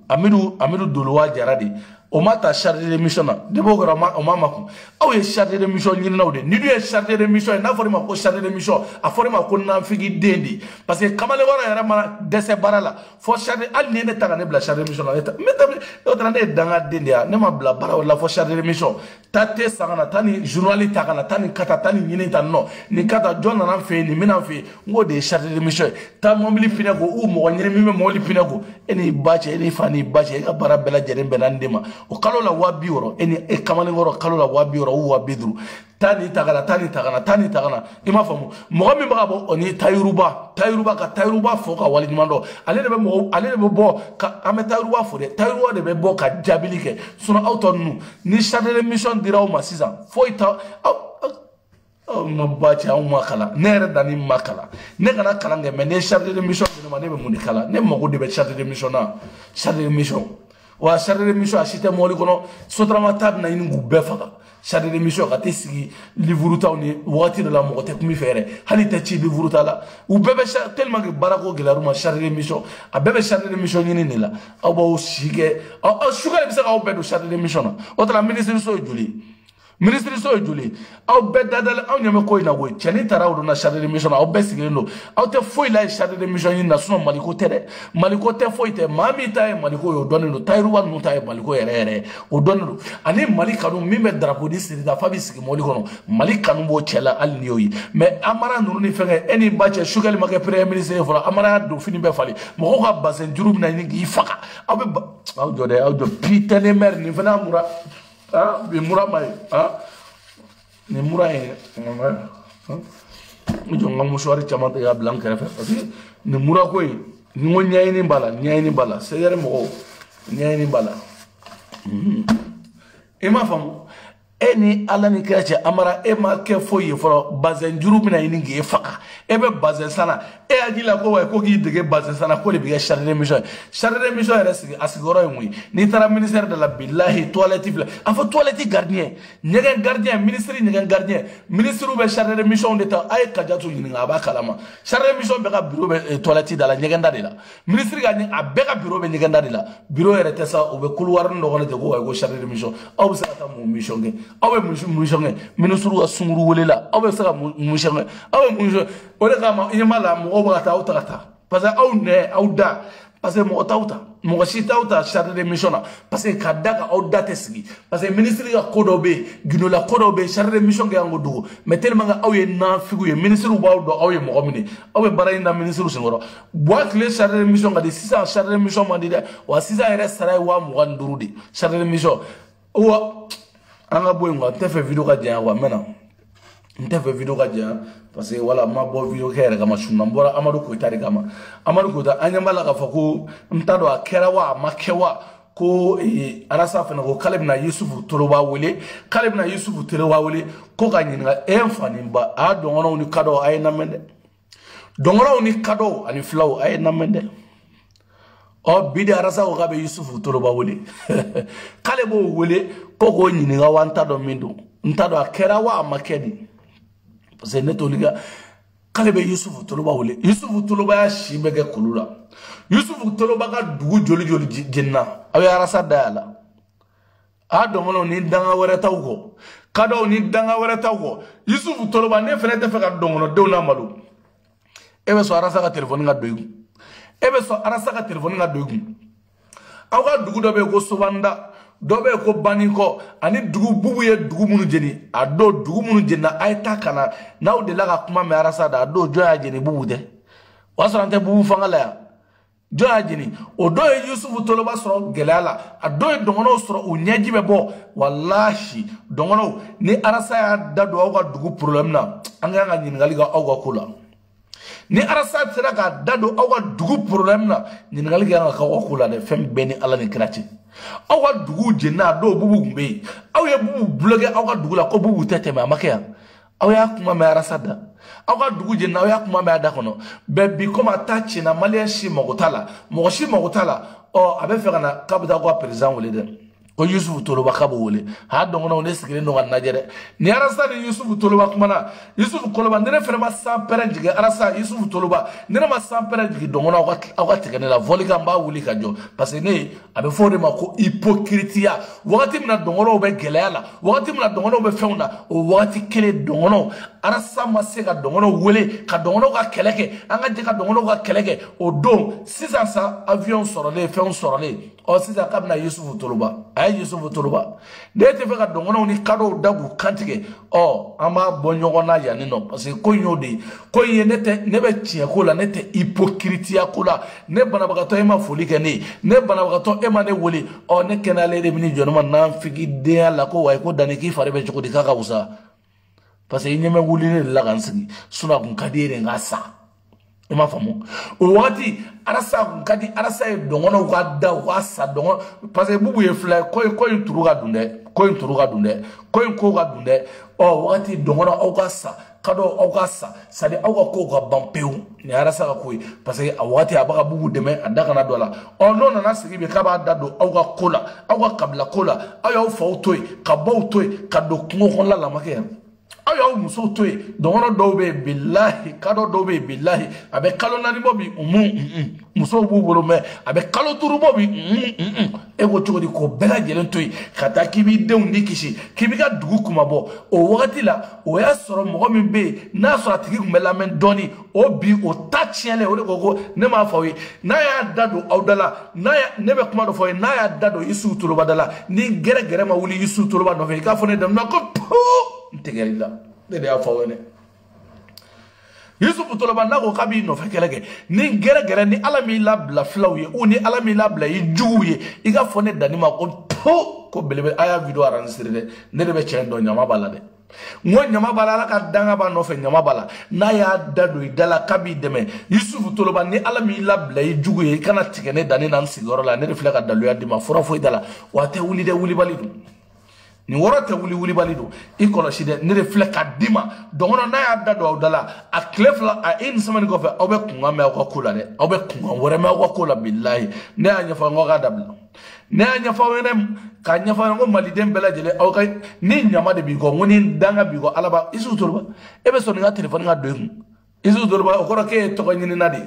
Amidou Dolowa Jara de o ma ta chargé de mission na de b'o kɛra o ma makun aw ye chargé de mission ɲininaw de ni dun ye chargé de mission ye n'a fɔra ma ko chargé de mission a fɔra ma ko nanfigiden de parce que kamalenkɔrɔ yɛrɛ mana dɛsɛ baara la fɔ chargé hali ni ne ta ka ne bila chargé de mission na ne taara ne ye dangaden de ye ne ma bila baara la fɔ chargé de mission taa te san ka na taa ni journal ta ka na taa ni kata taa ni ɲini ta nɔ nin kata jɔn nana n fɛ yen nin bɛna n fɛ yen n k'o de ye chargé de mission ye taa mobili pinɛ ko u mɔgɔ ɲini min bɛ mobili pinɛ ko e n'i ba cɛ e n'i fa n'i ba cɛ e ka baara bɛɛ lajɛlen bɛnna nin de ma o kalo la 260 e ni e kamalenkɔrɔ kalo la 260 ou 250 taa ni ta ka na taa ni ta ka na taa ni ta ka na i m'a faamu mɔgɔ min bɛ ka bɔ o ni Tayiruba ka Tayiruba fɔ ka waleɲuman dɔn ale de bɛ bɔ ka an bɛ Tayiruba fɔ dɛ Tayiruba de bɛ bɔ ka jaabili kɛ sinon aw tɔ ninnu ni chargé de mission dira aw ma sisan foyi ta aw ma ba cɛ anw ma kalan ne yɛrɛ danni ma kalan ne kana kalan kɛ mais ne chargé de mission de ma ne bɛ mun de kalan ne mago de bɛ chargé de mission na chargé de mission wa chargé de mission a si tɛ mɔbili kɔnɔ sotarama ta bɛna ɲini k'u bɛɛ faga chargé de mission ka t'i sigi livre taw ni wagati dɔ la mɔgɔ tɛ kun min fɛ yɛrɛ hali tɛ ci livre ta la u bɛɛ bɛ tellement que baarako gɛlɛyar'u ma chargé de mission a bɛɛ bɛ chargé de mission ɲini de la aw b'aw si kɛ suga de bɛ se k'aw bɛɛ don chargé de mission na o tuma ministre so ye joli ministre so ye joli aw bɛɛ dadalen aw ɲɛ bɛ ko in na koyi cɛnin taara aw donna chargé de mission na aw bɛɛ sigilen don aw tɛ foyi la ye chargé de mission ɲini na sinon maliko tɛ dɛ maliko tɛ foyi tɛ maa min ta ye maliko ye o dɔnnen don Tayiruba ninnu ta ye maliko yɛrɛ yɛrɛ o dɔnnen don ani Mali kanu min bɛ drapeau di siri ta f'a bɛ sigi mɔbili kɔnɔ Mali kanu b'o cɛ la hali ni y'o ye mais Amara ninnu ni fɛnkɛ e ni ba cɛ Sukali ma kɛ premier ministre ye fɔlɔ Amara y'a don fini bɛɛ falen mɔgɔw ka bassin juru bɛna ɲini k'i faga aw bɛ aw jɔ dɛ aw jɔ putain de merde nin fana mura bi mura ma ye ni mura ye n jɔ n ka musuwari caman ta k'a bila n kɛrɛfɛ parce que nin mura ko in ni ko ɲɛɲini b'a la sɛgɛrɛ mɔgɔw ɲɛɲini b'a la i m'a faamu e ni Ala ni kira cɛ Amara e ma kɛ foyi ye fɔlɔ bazɛn juru bɛna ɲini k'e faga e bɛ bazɛn sanna e hakili la ko ko k'i dege bazɛn sanna ko de bɛ kɛ chargé de mission ye chargé de mission yɛrɛ a sigiyɔrɔ ye mun ye n'i taara ministère de la bilahi toilette filɛ a fɔ toilette gardien ɲɛgɛn gardien ministre ɲɛgɛn gardien ministre bɛ chargé de mission de ta a ye Kajatu ɲininka a b'a kalama chargé de mission bɛɛ ka bureau bɛ toilette da la ɲɛgɛn da de la ministre ka a bɛɛ ka bureau bɛ ɲɛgɛn da de la bureau yɛrɛ tɛ sa o bɛ couloir dɔ kɔnɔ ten ko chargé de mission aw bɛ se ka taa mun mission kɛ aw bɛ mun sɔngɛ ministre ka sunkuru wele la aw bɛ se ka mun sɔngɛ aw bɛ mun sɔngɛ o de kama i ɲɛ la mɔgɔw bɛ ka taa aw ta ka taa parce que aw nɛ aw da parce que mɔgɔ t'aw ta mɔgɔ si t'aw ta chargé de mission na parce que ka da ka aw da tɛ sigi parce que ministre ka ko dɔw bɛ yen gundo ko dɔw bɛ yen chargé de mission kɛ an ko dogo mais tellement que aw ye nafigiw ye ministre b'aw dɔn aw ye mɔgɔ min ye aw bɛ baara in da ministre senkɔrɔ buwa tile chargé de mission ka di sisan chargé de mission man di dɛ wa sisan yɛrɛ sara ye 25,000 de chargé de mission wa an ka bɔ yen quoi n tɛ fɛ video ka janya quoi n bɛ na n tɛ fɛ video ka janya parce que voilà ma bɔ video kɛ yɛrɛ kama sunna n bɔra Amadu Koyita de kama Amadu Koyita an ɲɛ b'a la k'a fɔ ko n t'a dɔn a kɛra wa a ma kɛ wa ko Arasa fana ko k'ale bɛna Yusufu Toloba wele k'ale bɛna Yusufu Toloba wele ko ka ɲininka n fa ni ba a dɔngɔnɔw ni kadɔw a ye lamɛn dɛ dɔngɔnɔw ni kadɔw ani filaw a ye lamɛn dɛ ɔ bi de Arasa ko k'a bɛ Yusufu Toloba wele k'ale b'o wele ko k'o ɲininka wa n t'a dɔn min don n t'a dɔn a kɛra wa a ma kɛ de parce que ne t'oli ka k'ale bɛ Yusufu Toloba wele Yusufu Toloba y'a si bɛɛ kɛ kulu la Yusufu Toloba ka dugu joli joli jenina a bɛ Arasa da la a dɔngɔnɔw ni danga wɛrɛ t'aw kɔ kadɔw ni danga wɛrɛ t'aw kɔ Yusufu Toloba ne fɛnɛ tɛ fɛ ka dɔngɔnɔdenw na malo e bɛ sɔn Arasa ka téléphone ka don i kun e bɛ sɔn Arasa ka téléphone ka don i kun aw ka dugu dɔ bɛ yen ko Sobanda dɔ bɛ yen ko Banikɔ ani dugu bubu ye dugu minnu jeni a don dugu minnu jenina a ye taa ka na n'aw delila ka kuma mɛn Arasa da a don jɔn y'a jeni bubu tɛ o y'a sɔrɔ an tɛ bubu fanga la yan jɔn y'a jeni o don ye Yusufu Toloba sɔrɔ gɛlɛya la a don ye dɔngɔnɔw sɔrɔ u ɲɛji bɛ bɔ walahi dɔngɔnɔw ni Arasa y'a da don aw ka dugu problème na an ka kan ka ɲininkali kɛ aw ka ko la ni Arasa sera k'a da don aw ka dugu problème na ɲininkali kɛ an ka k'aw ka ko la dɛ fɛn bɛɛ ni Ala ni kira cɛ aw ka dugu jenina a don bubu kun bɛ yen aw ye bubu bloqué aw ka dugu la ko bubu tɛ tɛmɛ a ma kɛ yan aw y'a kuma mɛn Arasa da aw ka dugu jenina aw y'a kuma mɛn a da kɔnɔ bɛɛ bi komi a ta tiɲɛna maliyɛn si mago t'a la mɔgɔ si mago t'a la ɔ a bɛ fɛ ka na k'a bɛ taa ko président wele dɛ ko Yusufu Toloba k'a b'o wele a dɔngɔnɔw ne sigilen don ka lajɛ dɛ ni Arasa ni Yusufu Toloba kumana Yusufu Toloba ne fɛnɛ ma san pɛrɛn jigin Arasa Yusufu Toloba ne ma san pɛrɛn jigin dɔngɔnɔw aw ka tigɛ ne la fɔli kan n b'a wuli ka jɔ parce que ne a bɛ fɔ o de ma ko hypocrisia wagati min na dɔngɔnɔw bɛ gɛlɛya la wagati min na dɔngɔnɔw bɛ fɛnw na o wagati kelen dɔngɔnɔw Arasa ma se ka dɔngɔnɔw wele ka dɔngɔnɔw ka kɛlɛ kɛ an ka jɛ ka dɔngɔnɔw ka kɛlɛ kɛ o don sisan sa avion sɔrɔlen fɛnw sɔrɔlen ɔ sisan k'a bɛna Yusufu Toloba a ye Yusufu Toloba ne tɛ fɛ ka dɔngɔnɔw ni kadɔw da k'u kantigɛ ɔ an b'a bɔ ɲɔgɔn na yanni nɔ parce que ko in y'o de ye ko in ye ne bɛ tiɲɛ ko la ne tɛ hypocrisia ko la ne banabagatɔ e ma foli kɛ ne ye ne banabagatɔ e ma ne wele ɔ ne kɛnɛyalen de bɛ ni jɔ ne ma nanfigidenya la ko wayi ko danni k'i fari bɛ cogo di k'a ka wusa parce que i ɲɛ bɛ wulili de la ka n sigi sinon a kun ka di e de n ka sa i m'a faamu o wagati Arasa kun ka di Arasa ye dɔngɔnɔw ka da u ka sa dɔngɔn parce que bubu ye fila ye ko in turu ka dun dɛ ko in turu ka dun dɛ ko in ko ka dun dɛ ɔ wagati dɔngɔnɔ aw ka sa kadɔ aw ka sa c'est à dire aw ka ko ka ban pewu ni Arasa ka ko ye parce que a wagati a b'a ka bubu dɛmɛ a da kana don a la ɔ n'o nana sigi bi k'a b'a da don aw ka ko la aw ka kabila ko la aw y'aw faw to yen ka baw to yen ka don kungo kɔnɔna la ma kɛ yan aw y'aw musow to yen dɔngɔnɔ dɔw bɛ yen bilahi kadɔ dɔw bɛ yen bilahi a bɛ kalo 4 bɔ bi musow b'u bolo mɛ a bɛ kalo 5 bɔ bi e ko cogo di k'o bɛɛ lajɛlen to yen ka taa k'i b'i denw ni kisi k'i b'i ka dugu kuma bɔ o wagati la o y'a sɔrɔ mɔgɔ min bɛ yen n'a sɔrɔ a tigi tun bɛ lamɛn dɔɔni o bi o ta tiɲɛlen o de ko ne m'a fɔ aw ye n'a y'a da don aw da la ne bɛ kuma dɔ fɔ aw ye n'a y'a da don Yusufu Toloba da la ni gɛrɛ ma wuli Yusufu Toloba nɔfɛ i k'a fɔ ne dɛmɛ ko n tɛgɛli la ne de y'a fɔ aw ye dɛ Yusufu Toloba n'a ko k'a b'i nɔfɛ kɛlɛ kɛ ni gɛrɛ ni Ala m'i labila filaw ye ou ni Ala m'i labila i juguw ye i ka fɔ ne danni ma ko belebele a y'a video enregistré dɛ ne de bɛ tiɲɛ dɔn ɲama b'a la dɛ n ko ɲama b'a la Ala ka danga b'a nɔfɛ ɲama b'a la n'a y'a da don i da la k'a b'i dɛmɛ Yusufu Toloba ni Ala m'i labila i jugu ye i kana tigɛ ne danni na n sigiyɔrɔ la ne de filɛ ka daluya d'i ma fura foyi t'a la wa a tɛ wuli dɛ wulibali don nin wɔrɔ tɛ wulibali don i kɔlɔsi dɛ ne de filɛ ka d'i ma dɔngɔnɔ n'a y'a da don aw da la a tile fila a une semaine kɔfɛ aw bɛ kunkan mɛn aw ka ko la dɛ aw bɛ kunkan wɛrɛ mɛn aw ka ko la bilahi ne y'a ɲɛfɔ n ko k'a dabila ne y'a ɲɛfɔ aw ɲɛna k'a ɲɛfɔ aw ɲɛna ko maliden bɛɛ lajɛlen aw ka ni ɲama de b'i kɔ n ko ni danga b'i kɔ Ala b'a Yusufu Toloba e bɛ sɔn nin ka téléphone ka don i kun Yusufu Toloba o kɔrɔ k'e ye tɔgɔ ɲinina de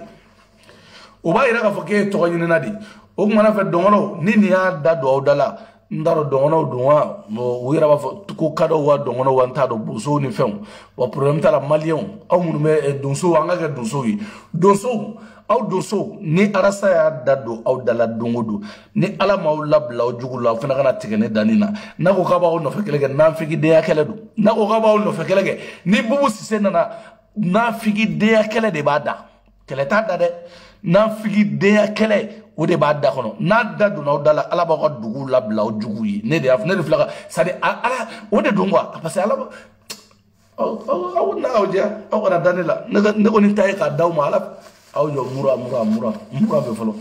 o b'a yira k'a fɔ k'e ye tɔgɔ ɲinina de o kumana fɛ dɔngɔnɔw ni nin y'a da don aw da la ndaro dongono donwa o yira ba fo ko kado wa dongono wa ntado buso ni fem wa problème ta la malien aw munu me donso anga ga donso yi donso aw donso ni arasa ya dado aw dala dongodo ni ala ma labla o jugula fana kana tigene danina nako ka ba o no fekelege na figi de yakele do nako ka ba o no fekelege ni bubu sise na figi de yakele de bada kele ta da de na figi de yakele o de b'a da kɔnɔ n'a da donna o da la ala b'a ka dugu labila o jugu ye ne de filɛ ka c'est à dire ala o de don quoi parce que ala aw n'a diya aw kana da ne la ne kɔni ta ye k'a d'aw ma ala aw jɔ mura bɛ fɔlɔ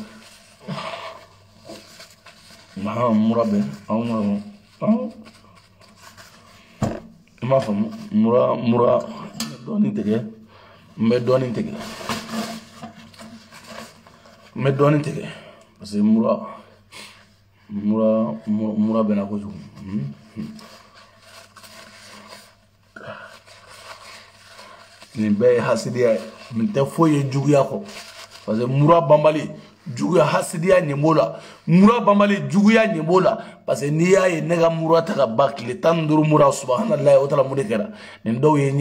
mura bɛ aw i m'a faamu mura dɔɔnin tigɛ n bɛ dɔɔnin tigɛ parce que mura bena ko jugu ni bɛɛ hasidiya min tɛ foyi ye juguya kɔ parce que mura banbali juguya hasidiya ɲɛbo la mura banbali juguya ɲɛbo la parce que n'i y'a ye ne ka mura ta ka ban tile 15 mura subhanallah o tala mun de kɛra nin dɔw ye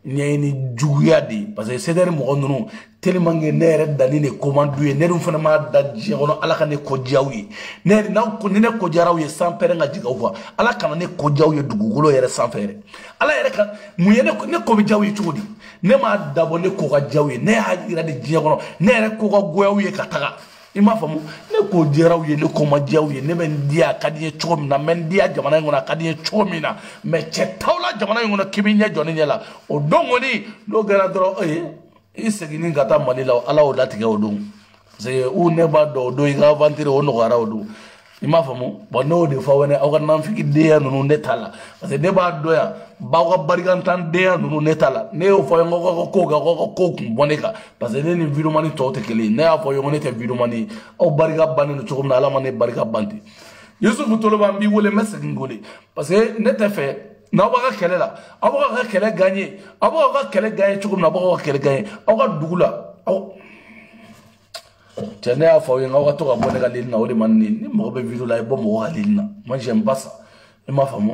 ɲɛɲini juguya de parce que c'est-à-dire mɔgɔ ninnu tellement que ne yɛrɛ danni de commande ye ne dun fana m'a da diɲɛ kɔnɔ ala ka ne kɔdiyaw ye ni ne kɔdiyaraw ye san pɛrɛn ka jigin aw kan ala kana ne kɔdiyaw ye dugukolo yɛrɛ sanfɛ yɛrɛ ala yɛrɛ ka mun ye ne ko bɛ diyaw ye cogo di ne m'a dabɔ ne ko ka diyaw ye ne y'a yira de diɲɛ kɔnɔ ne yɛrɛ ko ka goyaw ye ka taga i m'a faamu ne ko diyaraw ye ne ko ma diyaw ye ne bɛ n di a ka di n ye cogo min na n bɛ n di a jamana in kɔnɔ a ka di n ye cogo min na mais cɛ t'aw la jamana in kɔnɔ k'i b'i ɲɛ jɔ ne ɲɛ la o don kɔni n'o kɛra dɔrɔn i seginni ka taa Mali la ala y'o latigɛ o don parce que u ne b'a dɔn o don i ka aventure o nɔgɔyara o don i m'a faamu bon n'o de fɔ aw ɲɛna aw ka nanfigidenya ninnu ne t'a la parce que ne b'a dɔn yan baw ka barikantandenya ninnu ne t'a la ne y'o fɔ n ko k'aw ka ko kun bɔ ne kan parce que ne ni vidéoman tɔw tɛ kelen ye ne y'a fɔ ɲɔgɔn ne tɛ vidéoman ye aw barika bannen don cogo min na ala ma ne barika ban ten Yusufu Toloba n b'i wele n bɛ segin k'o de parce que ne tɛ fɛ n'aw b'a ka kɛlɛ la aw b'a ka kɛlɛ gagner aw b'a ka kɛlɛ gagner cogo min na aw b'a ka kɛlɛ gagner aw ka dugu la aw cɛ ne y'a fɔ aw ye aw ka to ka bɔ ne ka lili na o de man di ne ye ni mɔgɔ bɛ vidéo la i bɔ mɔgɔ ka lili na moi j'aime pas ça i m'a faamu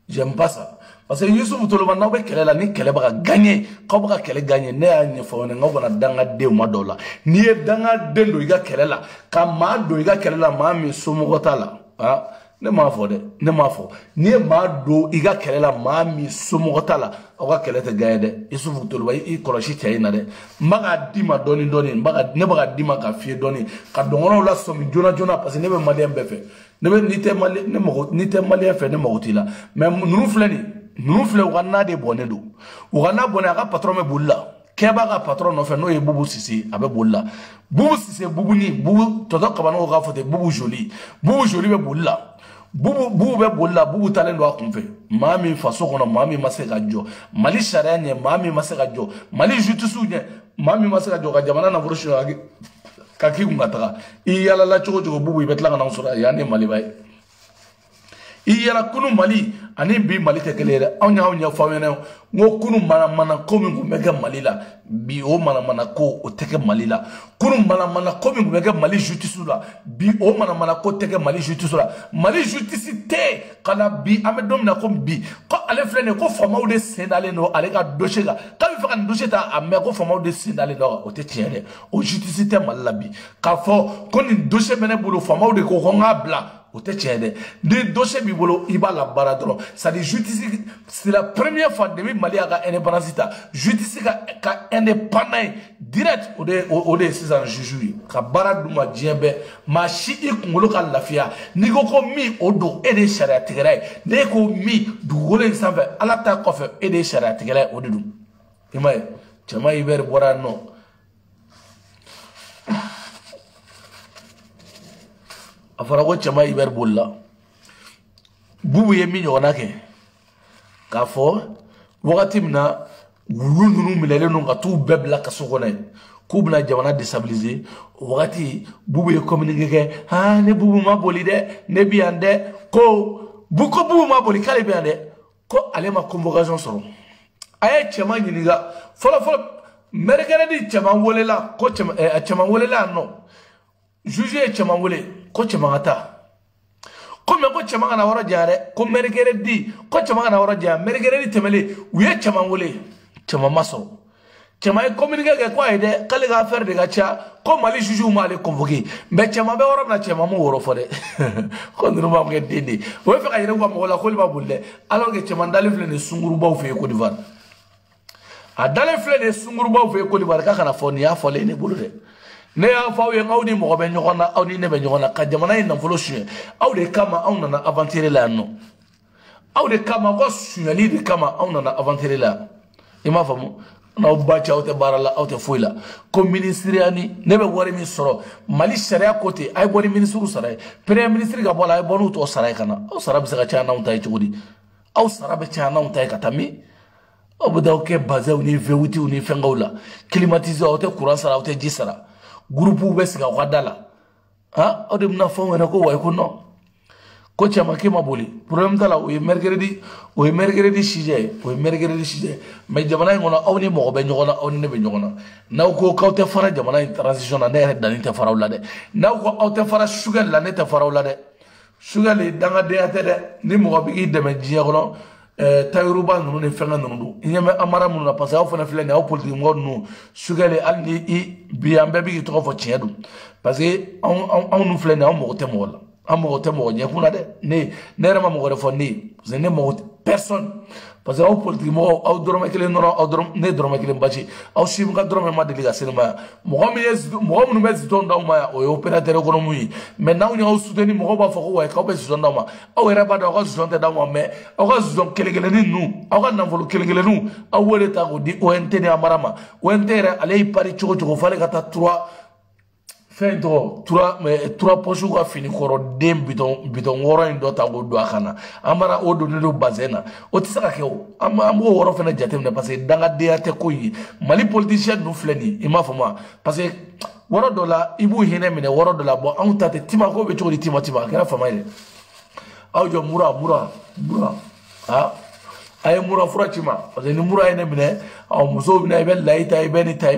j'aime pas ça parce que Yusufu Toloba n'aw bɛ kɛlɛ la ni kɛlɛ bɛ ka gagner k'aw bɛ ka kɛlɛ gagner ne y'a ɲɛfɔ aw ɲɛna k'aw kana dangaden ma dɔw la n'i ye dangaden don i ka kɛlɛ la ka maa don i ka kɛlɛ la maa min somɔgɔ t'a la ne m'a fɔ dɛ ne m'a fɔ n'i ye maa don i ka kɛlɛ la maa min somɔgɔ t'a la aw ka kɛlɛ tɛ gagner dɛ Yusufu Toloba i kɔlɔsi cɛ in na dɛ n b'a ka d'i ma dɔɔni dɔɔni ne b'a ka d'i ma ka f'i ye dɔɔni ka dɔngɔnɔw la sɔmi joona joona parce que ne bɛ maliyɛn bɛɛ fɛ n'i tɛ maliyɛn fɛ ne mago t'i la mais ninnu filɛ nin ninnu filɛ u ka na de bɔnnen don u ka na bɔnnen a ka patron bɛ boli la Kɛba ka patron nɔfɛ n'o ye Bubu Sise a bɛ boli la Bubu Sise Bubu tɔtɔ kabanaw k'a fɔ ten Bubu Joli bɛ boli la Bubu bɛ boli la Bubu talen don a kun fɛ maa min faso kɔnɔ maa min ma se ka jɔ Mali sariya ɲɛ maa min ma se ka jɔ Mali justice ɲɛ maa min ma se ka jɔ ka jamana nafolo suɲɛ ka k'i kun ka taga i yalala cogo cogo Bubu i bɛ tila ka n'anw sɔrɔ yan ni Maliba ye i yala kunu Mali ani bi Mali tɛ kelen ye dɛ anw y'aw ɲɛfɔ aw ɲɛna n ko kunu manamana ko min tun bɛ kɛ Mali la bi o manamana ko o tɛ kɛ Mali la kunu manamana ko min tun bɛ kɛ Mali justice la bi o manamana ko tɛ kɛ Mali justice la Mali justice tɛ ka na bi an bɛ don min na ko bi ko ale filɛ nin ye ko faamaw de sen dalen don ale ka dossier kan k'a bɛ fɛ ka nin dossier ta a mɛn ko faamaw de sen dalen don o tɛ tiɲɛ dɛ o justice tɛ Mali la bi k'a fɔ ko nin dossier bɛ ne bolo faamaw de ko n k'a bila o tɛ tiɲɛ dɛ ni dossier b'i bolo i b'a la baara dɔrɔn c'est à dire justice c'est la première fois depuis Mali a ka indépendance ta justice ka indépendant ye direct o de ye sisan juge ye ka baara d'u ma diɲɛ bɛɛ maa si i kunkolo ka lafiya n'i ko ko min o don e de ye sariya tigɛla ye n'e ko min dugukolo in sanfɛ ala ta kɔfɛ e de ye sariya tigɛla ye o de don i m'a ye cɛman Ibɛri bɔra yan nɔ a fɔra ko cɛman Ibɛri bolila Bubu ye min ɲɔgɔnna kɛ k'a fɔ wagati min na wulu ninnu minɛlen don ka t'u bɛɛ bila kaso kɔnɔ yen k'u bɛna jamana déstabiliser o wagati Bubu ye communiqué kɛ ne Bubu ma boli dɛ ne bi yan dɛ ko Bubu ma boli k'ale bɛ yan dɛ ko ale ma convocation sɔrɔ a ye cɛman ɲininka fɔlɔ mɛrikɛrɛdi cɛman welela ko cɛman welela yan nɔ juge ye cɛman wele ko cɛman ka taa comme ko chama kana wara jare ko mergere di ko chama kana wara jare mergere di temele uye chama wole chama maso chama e communiquer ke ko ide kale ga faire de gacha ko mali juju mali convoquer mais chama be wara na chama mo woro fode ko nduru ma ngi dindi wo fe ka yire ko mo la ko ba bulle alors que chama dal fle ne sunguru baw fe ko divar a dal fle ne sunguru baw fe ko divar ka kana foni ya fole ne bulude ne ya faw ye ngawdi mo be nyogona awni ne be nyogona ka jamana ina folo shie awde kama awna na aventurer la no awde kama ko sunyali de kama awna na aventurer la ima famu na obacha awte barala awte foila ko ministre ani ne be wori mi soro mali sharia côté ay bori ministre saray premier ministre ga bola ay bonu to saray kana aw sara be sa cha na untay chudi aw sara be cha na untay katami obuda ke bazaw ni vewuti ni fengawla climatiser awte courant sara awte jisara groupe besiga wadala ha odem na fo ngena ko way ko no ko chama ke maboli problème dala o mercredi shije mais jamana ngona awni mo be nyogona awni ne be nyogona naw ko kawte fara jamana transition na ne dani te fara wala de naw ko awte fara sugar la ne te fara wala de sugar le danga de atede ni mo be de me jiya kono tayruba nunu ne fenga nunu inyame amara mununa parce que aw fana filene aw politique mo nu sugale alni i biambe bi to fo tiedu parce que on nu filene aw mo temo la am mo temo nya kuna de ne rema mo refo ni parce ne mo personne parce que aw politique mo aw dorome kele no aw dorom ne dorome kele bachi aw sim ka dorome ma de liga cinema mo mu mezi to ndaw ma o opérateur économique mais naw ni aw soutenu mo ba fo ko way ka be soutenu ndaw ma aw era ba da ko soutenu ndaw ma mais aw ka soutenu kele ni nu aw ka nanfolo kele nu aw wele ta ko di ONT ni amarama ONT re ale pari chogo fale ka ta 3 fin do 3 pochu ga fini koro dem bidon woro ndo ta go do akana amara o do ndo bazena o tisaka ke o am woro fena jatem ne parce que danga deate ko yi mali politicien no fleni ima fama parce que woro do la ibu hine mine woro do la bo an tate tima ko be chori tima kana fama ile aw jo mura ha ay mura fura tima parce que ni mura ene mine aw muso bina be laita ibenita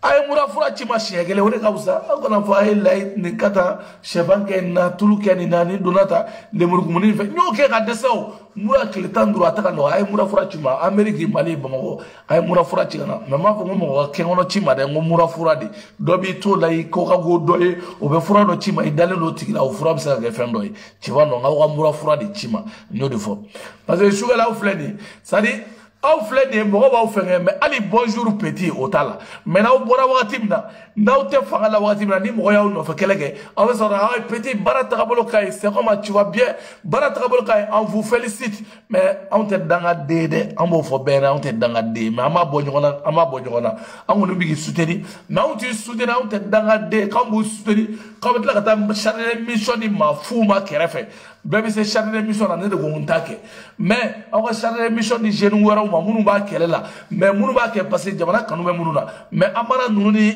ay mura fura chima shegele wore kausa akona fa ay lay ni kata shebanke na tuluke ni nani donata le murgumuni fe nyoke ga deso mura kilitandru ataka no ay mura fura chima ameriki mali bamako ay mura fura chigana mama ko mo ke ngono chima de ngo mura fura di dobi to lay ko ka go doye o be fura no chima idale no tigila o fura bisa ga fendo yi chivano nga mura fura di chima nyo de fo parce que sugar la fleni sadi aw fleni mo ba fenge mais ali bonjour petit otala mais na bora wakati mna na te fanga la wakati mna ni mo yaw no fa kelege aw sora ay petit barata kabolo kay c'est comme tu vas bien barata kabolo kay on vous félicite mais on te danga dede on bo fo ben on te danga de mais ama bo nyona on no bigi soutenir mais on tu soutenir on te danga de quand vous soutenir quand la kata charger mission ni ma fuma kerefe bébé c'est charger mission na ne de gontake mais on va charger mission ni jeune wara ma munu ba kelela mais munu ba ke parce que jamana kanu be munu na mais amara nunu ni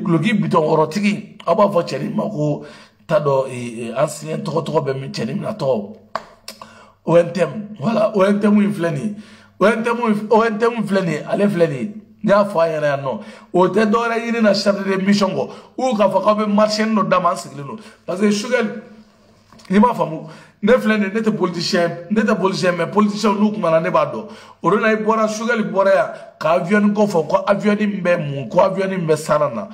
logi biton orotigi aba fo cheri mako tado ancien to be mi cheri na to ontem voilà ontem infleni ontem infleni ale fleni nya fo ayere no o te do ra yiri na charger mission go ou ka fa ko be marché no dama siglino parce que sugar il m'a famu ne flene ne te politicien mais politicien nous kuma ne ba do orona ibora sugar ibora ya ka avion ko fo ko avion mbe mu ko avion mbe sarana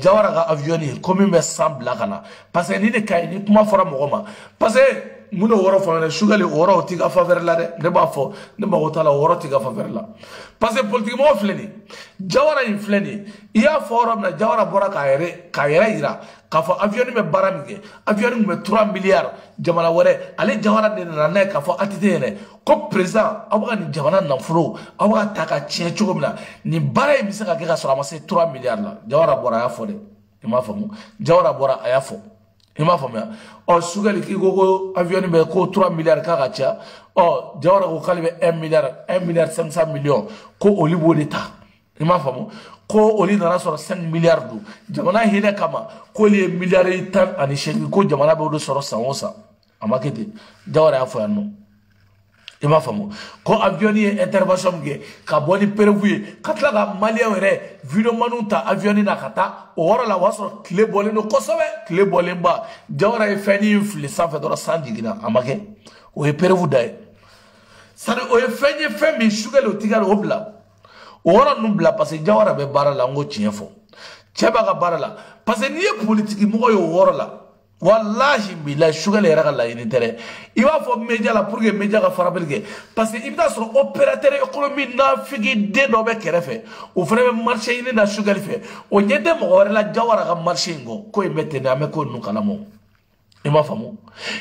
jawara ka avion ko mbe sambla kana parce que ni de kay ni kuma fora mo ma parce que muno woro fo ne sugar le woro ti ka faveur la de ne ba fo ne ba wotala woro ti ka faveur la parce que politique mo flene jawara in flene iya forum na jawara bora ka yere ira ka fo avion me baramige avion me 3 milliards jamana wore ale jawara de na ne ka fo atite ne ko président abuga ni jamana na furo abuga taka chie chogomna ni bara mi se ka ke ka sora ma se 3 milliards la jawara bora ya fo de ima famu jawara bora aya fo ima famu ya o sugali ki go avion me ko 3 milliards ka cha o jawara ko kalbe 1 milliard 500 millions ko olibo d'etat ima famu ko oli nana sɔrɔ 5 milliards do jamana hinɛ kama ko le milliards 10 ani 8 ko jamana bɛ o de sɔrɔ san o san a ma kɛ ten jawara y'a fɔ yan nɔ I m'a faamu ko avion ye intervention kɛ ka bɔ ni prévu ye ka tila ka malien yɛrɛ vidéoman ta avion na ka taa o yɔrɔ la o y'a sɔrɔ tile bɔlen don kosɛbɛ tile bɔlen ba Jawara ye fɛn ni fili sanfɛ dɔrɔn san jiginna a ma kɛ o ye prévu da ye sani o ye fɛn ye fɛn min sugɛli o tigɛ o bila o yɔrɔ ninnu bila parce que Jawara bɛ baara la n ko tiɲɛ fɔ cɛ b'a ka baara la parce que n'i ye politique mɔgɔ ye o yɔrɔ la wallahi billahi sugɛli yɛrɛ ka laɲini tɛ dɛ i b'a fɔ média la pour que média ka farabali kɛ parce que i bɛ taa sɔrɔ opérateur économique nafigi den dɔ bɛ kɛrɛfɛ o fana bɛ marché ɲini na sugɛli fɛ o ɲɛ tɛ mɔgɔ wɛrɛ la Jawara ka marché in kɔ ko in bɛ ten de an bɛ ko ninnu kalama i m'a faamu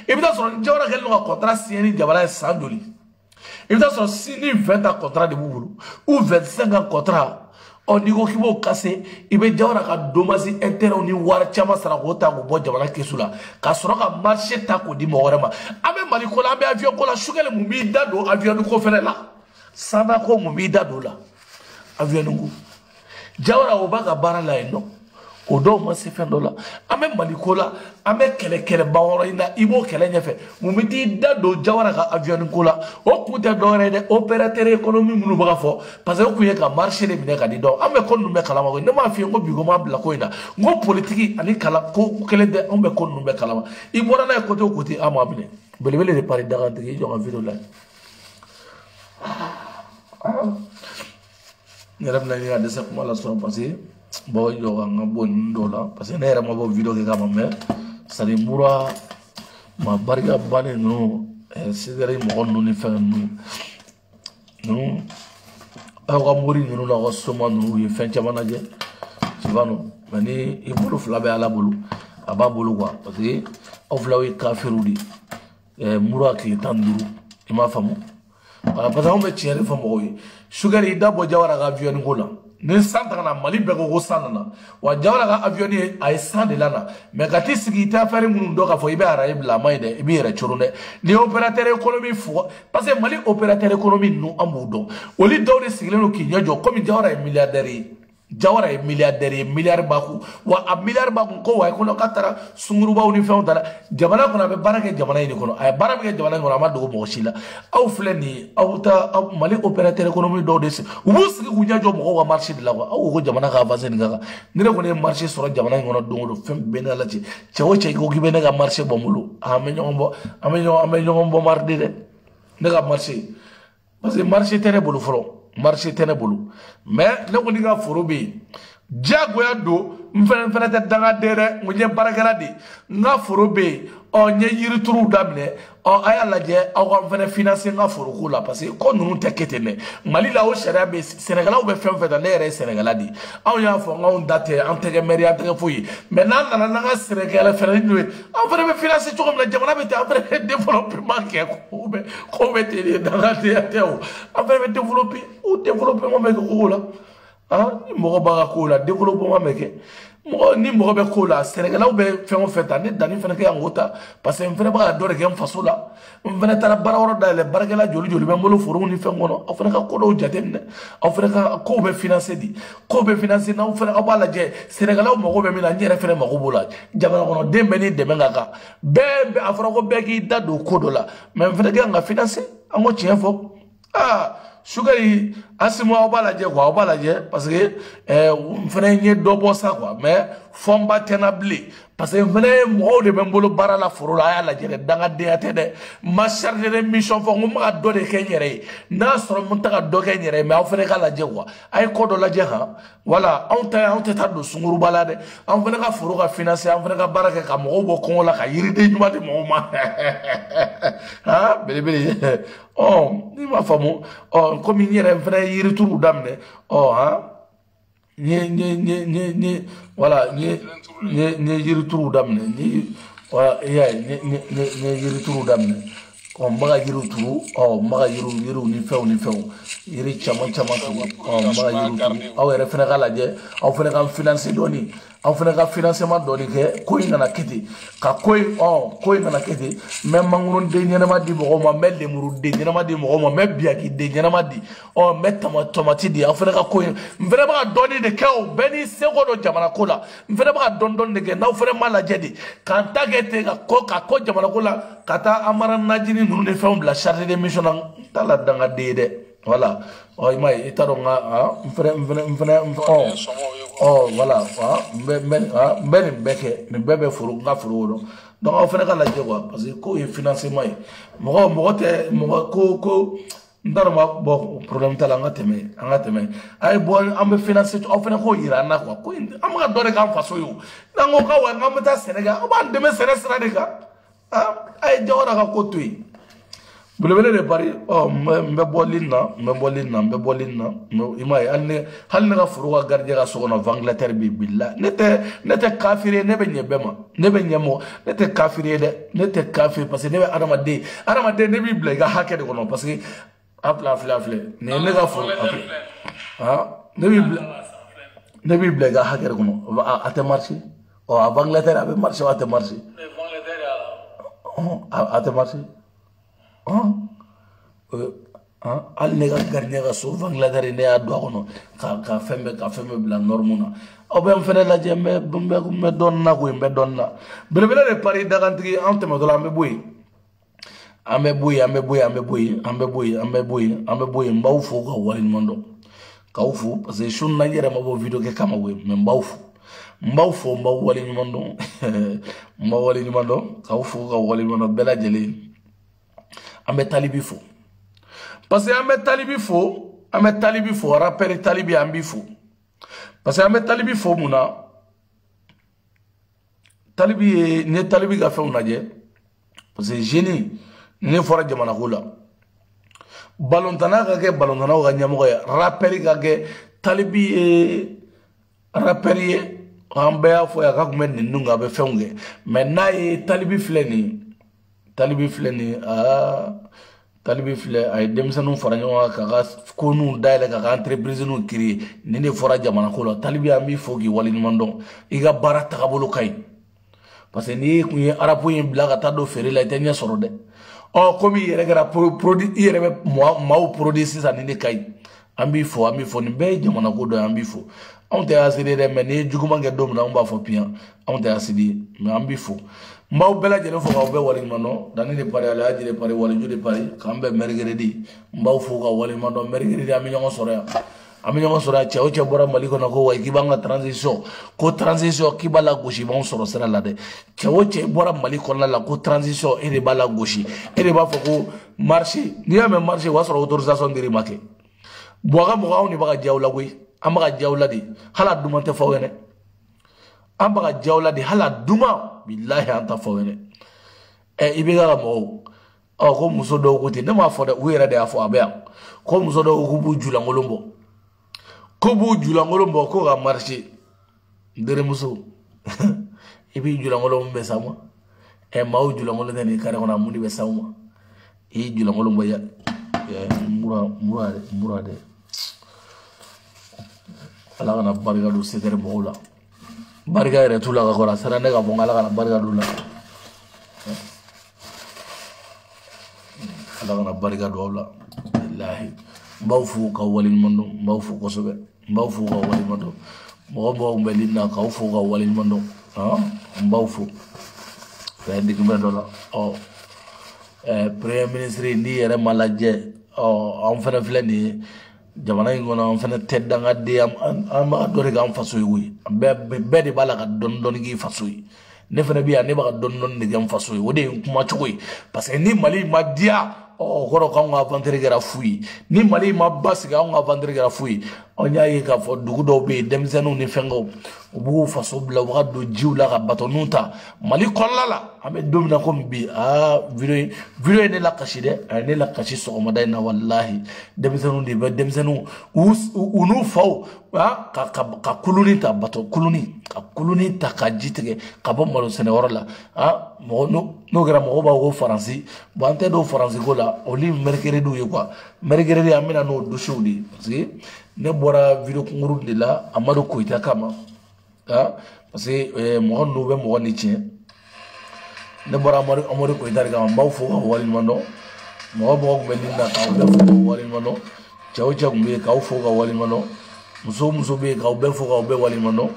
i bɛ taa sɔrɔ Jawara kɛlen don ka contrat signé ni jamana ye san joli i bɛ taa sɔrɔ si ni 20 ans contrat de b'u bolo ou 25 ans contrat n'i ko k'i b'o kase i bɛ Jawara ka dommage intérêt ni wari caman sara k'o ta k'o bɔ jamana kesu la ka sɔrɔ ka marché ta k'o di mɔgɔ wɛrɛ ma an bɛ Mali ko la an bɛ avion ko la sugɛli mun b'i da don avion ko fɛnɛ la sanna ko mun b'i da don o la avion ko Jawara o b'a ka baara la yen nɔ o dɔw ma se fɛn dɔ la an bɛ Mali ko la an bɛ kɛlɛba yɔrɔ in na i b'o kɛlɛ ɲɛfɛ mun bɛ t'i da don Jawara ka avion ko la o kun tɛ dɔwɛrɛ ye dɛ opérateur économique minnu b'a fɔ parce que o kun ye ka marché de minɛ ka di dɔn an bɛ ko ninnu bɛɛ kalama koyi ne m'a f'i ye ko bi ko m'an bila ko in na n ko politique ani kalan ko kelen tɛ an bɛ ko ninnu bɛɛ kalama i bɔra n'a ye côté o côté an m'a minɛ belebele de pari dagantigi i jɔ ka vidéo lajɛ n yɛrɛ bɛna ɲini ka dɛsɛ kuma la sɔrɔ parce que bon yo nga bon do la parce que ne yɛrɛ ma bɔ vidéo kɛ kama mais sari mura ma barika bane no sidere mɔgɔ ninnu ni fɛn ninnu aw ka mori ninnu na ka soma ninnu ye fɛn caman lajɛ tu vois non mais ni i bolo fila bɛ Ala bolo a b'a bolo quoi parce que aw filaw ye kafiriw de mura tile 15 i m'a faamu parce que anw bɛ tiɲɛ de fɔ mɔgɔw ye sugɛri i da bɔ Jawara ka avion ko la ni san tagana Mali bɛɛ ko san nana wa Jawara ka avion a ye san de la na mais ka t'i sigi i tɛ affaire minnu dɔn k'a fɔ i bɛ araye bila a ma ɲi dɛ i b'i yɛrɛ coron dɛ ni opérateur économique fɔ parce que Mali opérateur économique ninnu an b'u dɔn olu dɔw de sigilen don k'i ɲɛ jɔ komi Jawara ye milliardaire ye Jawara ye milliardaire ye milliard b'a kun wa a milliard b'a kun ko wa ko k'a taara sungurubaw ni fɛnw taara jamana kɔnɔ a bɛ baara kɛ jamana in de kɔnɔ a ye baara min kɛ jamana in kɔnɔ a ma dogo mɔgɔ si la aw filɛ nin ye aw ta Mali opérateur économique dɔw de sigi u b'u sigi k'u ɲɛ jɔ mɔgɔw ka marché de la quoi aw ko jamana ka avancer nin kan ni ne kɔni ye marché sɔrɔ jamana in kɔnɔ don o don fɛn bɛɛ n'a lajɛ cɛ o cɛ ko k'i bɛ ne ka marché bɔ n bolo an bɛ ɲɔgɔn bɔ mardi dɛ ne ka marché parce que marché tɛ ne bolo fɔlɔ marché tɛ ne bolo mais ne kɔni ka foro bɛ yen diyagoya don n fɛnɛ tɛ dangaden dɛ n ko n ye baarakɛla de n ka foro bɛ yen n ye yirituruw daminɛ a y'a lajɛ aw ka n fɛnɛ financer n ka foroko la parce que ko ninnu tɛ kɛ ten dɛ Mali la o sariya bɛ Sɛnɛgalaw bɛ fɛn fɛn ta ne yɛrɛ ye Sɛnɛgala de ye anw y'a fɔ k'anw da tɛ an tɛ kɛ maire an tɛ kɛ foyi ye mais n'an nana n'an ka Sɛnɛgala fɛnɛ n'o ye an fɛnɛ bɛ financer cogo min na jamana bɛ ten an fɛnɛ bɛ développement kɛ ko bɛ ten de dangadenya tɛ o an fɛnɛ bɛ développer o développement bɛ kɛ kogo la ni mɔgɔ b'a ka ko la développement bɛ kɛ ni mɔgɔ bɛ ko la Sɛnɛgalaw bɛ fɛn o fɛn ta ne danni fɛnɛ kɛ yan k'o ta parce que n fɛnɛ bɛ ka dɔ de kɛ n faso la n fɛnɛ taara baara yɔrɔ dayɛlɛ baarakɛla joli bɛ n bolo forow ni fɛn kɔnɔ aw fɛnɛ ka ko dɔw jateminɛ aw fɛnɛ ka kow bɛ financer di kow bɛ financer n'aw fɛnɛ aw b'a lajɛ Sɛnɛgalaw mago bɛ min na n yɛrɛ fɛnɛ mago b'o la jamana kɔnɔden bɛ ni dɛmɛ ka kan bɛɛ a fɔra ko bɛɛ k'i da don ko dɔ la mais n fɛnɛ kan ka financer an ko tiɲɛ fɔ sugɛri Asimu aw b'a lajɛ quoi aw b'a lajɛ parce que n fɛnɛ ye dɔ bɔ sa quoi mais fɔnba tɛ n na bilen parce que n fɛnɛ ye mɔgɔw de bɛ n bolo baara la foro la a y'a lajɛ dɛ dangadenya tɛ dɛ n ma charger de mission fɔ n ko n bɛ ka dɔ de kɛ n yɛrɛ ye n'a sɔrɔ n tɛ ka dɔ kɛ n yɛrɛ ye mais aw fɛnɛ ka lajɛ quoi a ye ko dɔ lajɛ han voilà anw tɛ taa don sunguruba la dɛ an fɛnɛ ka foro ka financer an fɛnɛ ka baara kɛ ka mɔgɔw bɔ kɔngɔ la ka yiriden ɲuman di mɔgɔw ma belebele n'i m'a faamu komi n yɛrɛ n fɛnɛ ye yirituruw daminɛ voilà n ye yirituruw daminɛ voilà i y'a ye n ye yirituruw daminɛ n bɛ ka yiriw turu n bɛ ka yiriw ni fɛnw yiri caman turu n bɛ ka yiriw turu aw yɛrɛ fɛnɛ ka lajɛ aw fɛnɛ ka financer dɔɔni aw fɛnɛ ka financement dɔɔni kɛ ko in kana kɛ ten ka ko in kana kɛ ten n bɛ mangoroden ɲɛnama di mɔgɔw ma n bɛ lemuruden ɲɛnama di mɔgɔw ma n bɛ biyakiden ɲɛnama di n bɛ tomati di aw fɛnɛ ka ko in n fɛnɛ bɛ ka dɔɔni de kɛ o bɛɛ ni seko dɔ jamana ko la n fɛnɛ bɛ ka dɔɔni de kɛ n'aw fɛnɛ m'a lajɛ de k'an ta kɛ ten ka ko jamana ko la ka taa Amara Najini machine nous ne faisons la charge des missions dans la dé voilà oh il m'a été oh voilà ben bébé furu nga furu donc on fait la quoi parce que ko financement mo ko ndarma bon problème tala nga teme ay bon am financer on fait ko ira na quoi ko am ga dore kan faso yo nango ka wa ngam ta Sénégal o ba deme Sénégal de ka ay jawara ka ko tuy bulebele de Paris oh me bolina imay halne ga furu ga garje ga so no Angleterre bi billah nete kafire ne be nyebema ne be nyemo nete kafire de nete kafire parce que ne aramade ne bi blega hake de kono parce que apla ne ga furu ne bi blega hake de kono ate marché o Angleterre abe marché ate marché ate marché al ne ga garne ga so Angleterre ne adu kono ka fembe bla normuna o be fene la je me donna ko be donna belebele de Paris dagantigi antema do la me boy ambe boy mbaw fo ko wali mondo kawfu parce que shun na yere ma bo video ke kama we me mbaw fo wali mondo kawfu ko wali mondo bela jeli ambe talibi fo parce que ambe talibi fo rappel talibi ambi fo parce que ambe talibi fo muna talibi ne talibi ga fe unaje parce que génie ne fora jamana kula balontana ga ke balontana ga nyamo ga rappel ga ke talibi rappel ambe afo ya ga kumen nunga be feunge mais na talibi fleni talibi fle ay demsanu fara ñoo ka ko nu dayla ka entreprise nu créer ni ne fora jamana ko la talibi ambi fogi wali mando iga bara takabulu kay parce que ni ku ye arabu yin blaga ta do fere la tanya soro de o komi yere gara produit yere be ma produit ça ni kay ambi fo ni be jamana ko do ambi fo on te asidi de mais ni juguma nge dom na on ba fo pian on te asidi mais ambi fo mbaw bela jele fo ka be wali mano dani de pare ala jele pare wali jude pare kambe mergredi mbaw fo ka wali mano mergredi ami ñongo soro ya che bora maliko na ko way kibanga transition kibala goshi bon soro sera la de che bora maliko la ko transition e de bala goshi e de ba fo ko marché ni am marché wa soro autorisation de rimake boga mo ni baga jawla goy amaga jawla di hala dumante fo wene ambaga jawla di hala duma billahi anta fawene ibiga mo ko muso do ko te ne ma fo da wera da afo abia ko muso do ko bu jula ngolombo ko ga marché dere muso ibi jula ngolombo be sama maw jula ngolombo ne kare kona muni be sama jula ngolombo ya murade ala na barga do sedere bola barga re tula ga kora sara ne ga bonga ala barga do la ala na barga do la billahi mbawfu ka walil mondo mbawfu ko sobe mbawfu ka walil mondo mo mbelina ka fu ka walil mondo mbawfu fa dik me do la premier ministre ni yere malaje am fana flani jamana ngona am fana tedda ngade am adore ga am fasoy wi be de bala ga don gi fasoy ne fana biya ne ba don ne gam fasoy wode kuma chokoy parce que ni mali madia koro ka nga vendre gara fui ni mali ma bas ga nga vendre gara fui onya yi ka fo dugu do be demzenu ni fengo bu faso bla wa do jiwla ga batonuta mali kollala ame domina ko bi video ne la kashide ne la kashi so ma dai na wallahi demzenu ni be demzenu unu fo ka kuluni ta bato kuluni ta ka jitege ka bo malo sene worla mo no gara mo ba go faransi bo ante do faransi go la oli mercredi do quoi mercredi amina no do shudi parce que ne bora video kunguru de la amado koita kama parce que mo no be mo ni tien ne bora amado koita kama mbaw fo wali mano mo bo melinda ka o wali mano chaw ngbe ka o fo wali mano muso be ka o be fo ka o be wali mano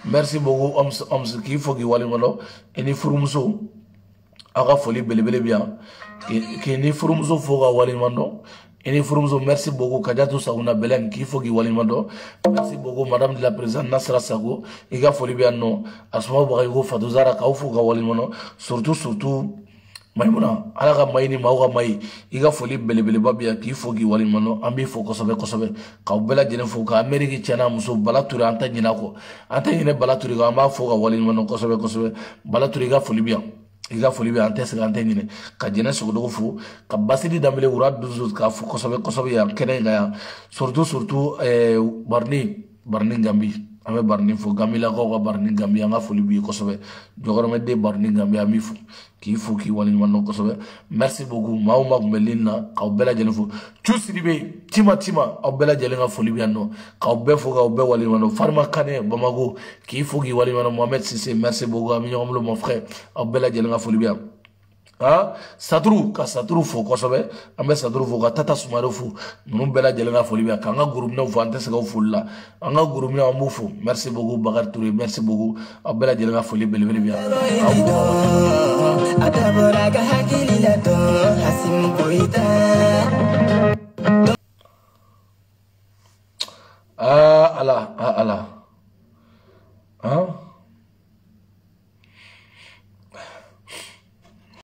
merci beaucoup om ki fo ki wali mano eni furu muso aga foli belebele bien ke ni furumuso foga walimando ini furumuso merci beaucoup Kadiatou Sagouna Belen ki fogi walimando merci beaucoup madame de la présidente Nasra Sago iga foli bien non asma baga go Fadozara ka foga walimando surtout Maimuna alaga maini mauga mai iga foli belebele babia ki fogi walimando ambi foko sobe ka bela jene foka Ameriki chana muso balaturi anta nyina ko anta nyine balaturi ga amba foga walimando kosobe balaturi ga foli bien iga foli bien ante sega ante nyine ka jene sogo fu ka basidi damele wura duzu ka fu kosobe ya kene ga ya surtout barni gambi ame barni fo gamila ko barni gambi anga foli bi kosobe jogorome de barni gambi ami fu ki fu ki wali man ko sobe merci beaucoup mauma melina ka bela jele fu tusribe tima ka bela jele nga foli bi anno ka be fu ka be wali man farma kane bamago ki fu ki wali man Mohamed Sissé merci beaucoup ami ngomlo mon frère ka bela jele nga foli bi ah Sadru fo kosobe ambe Sadru fo ka Tata Sumaro fo nunu bela jele nga foli bi ka nga groupe no fo ante se ka fulla anga groupe no ambu fo merci beaucoup Bakar Touré merci beaucoup ka bela jele nga foli bele bi Allah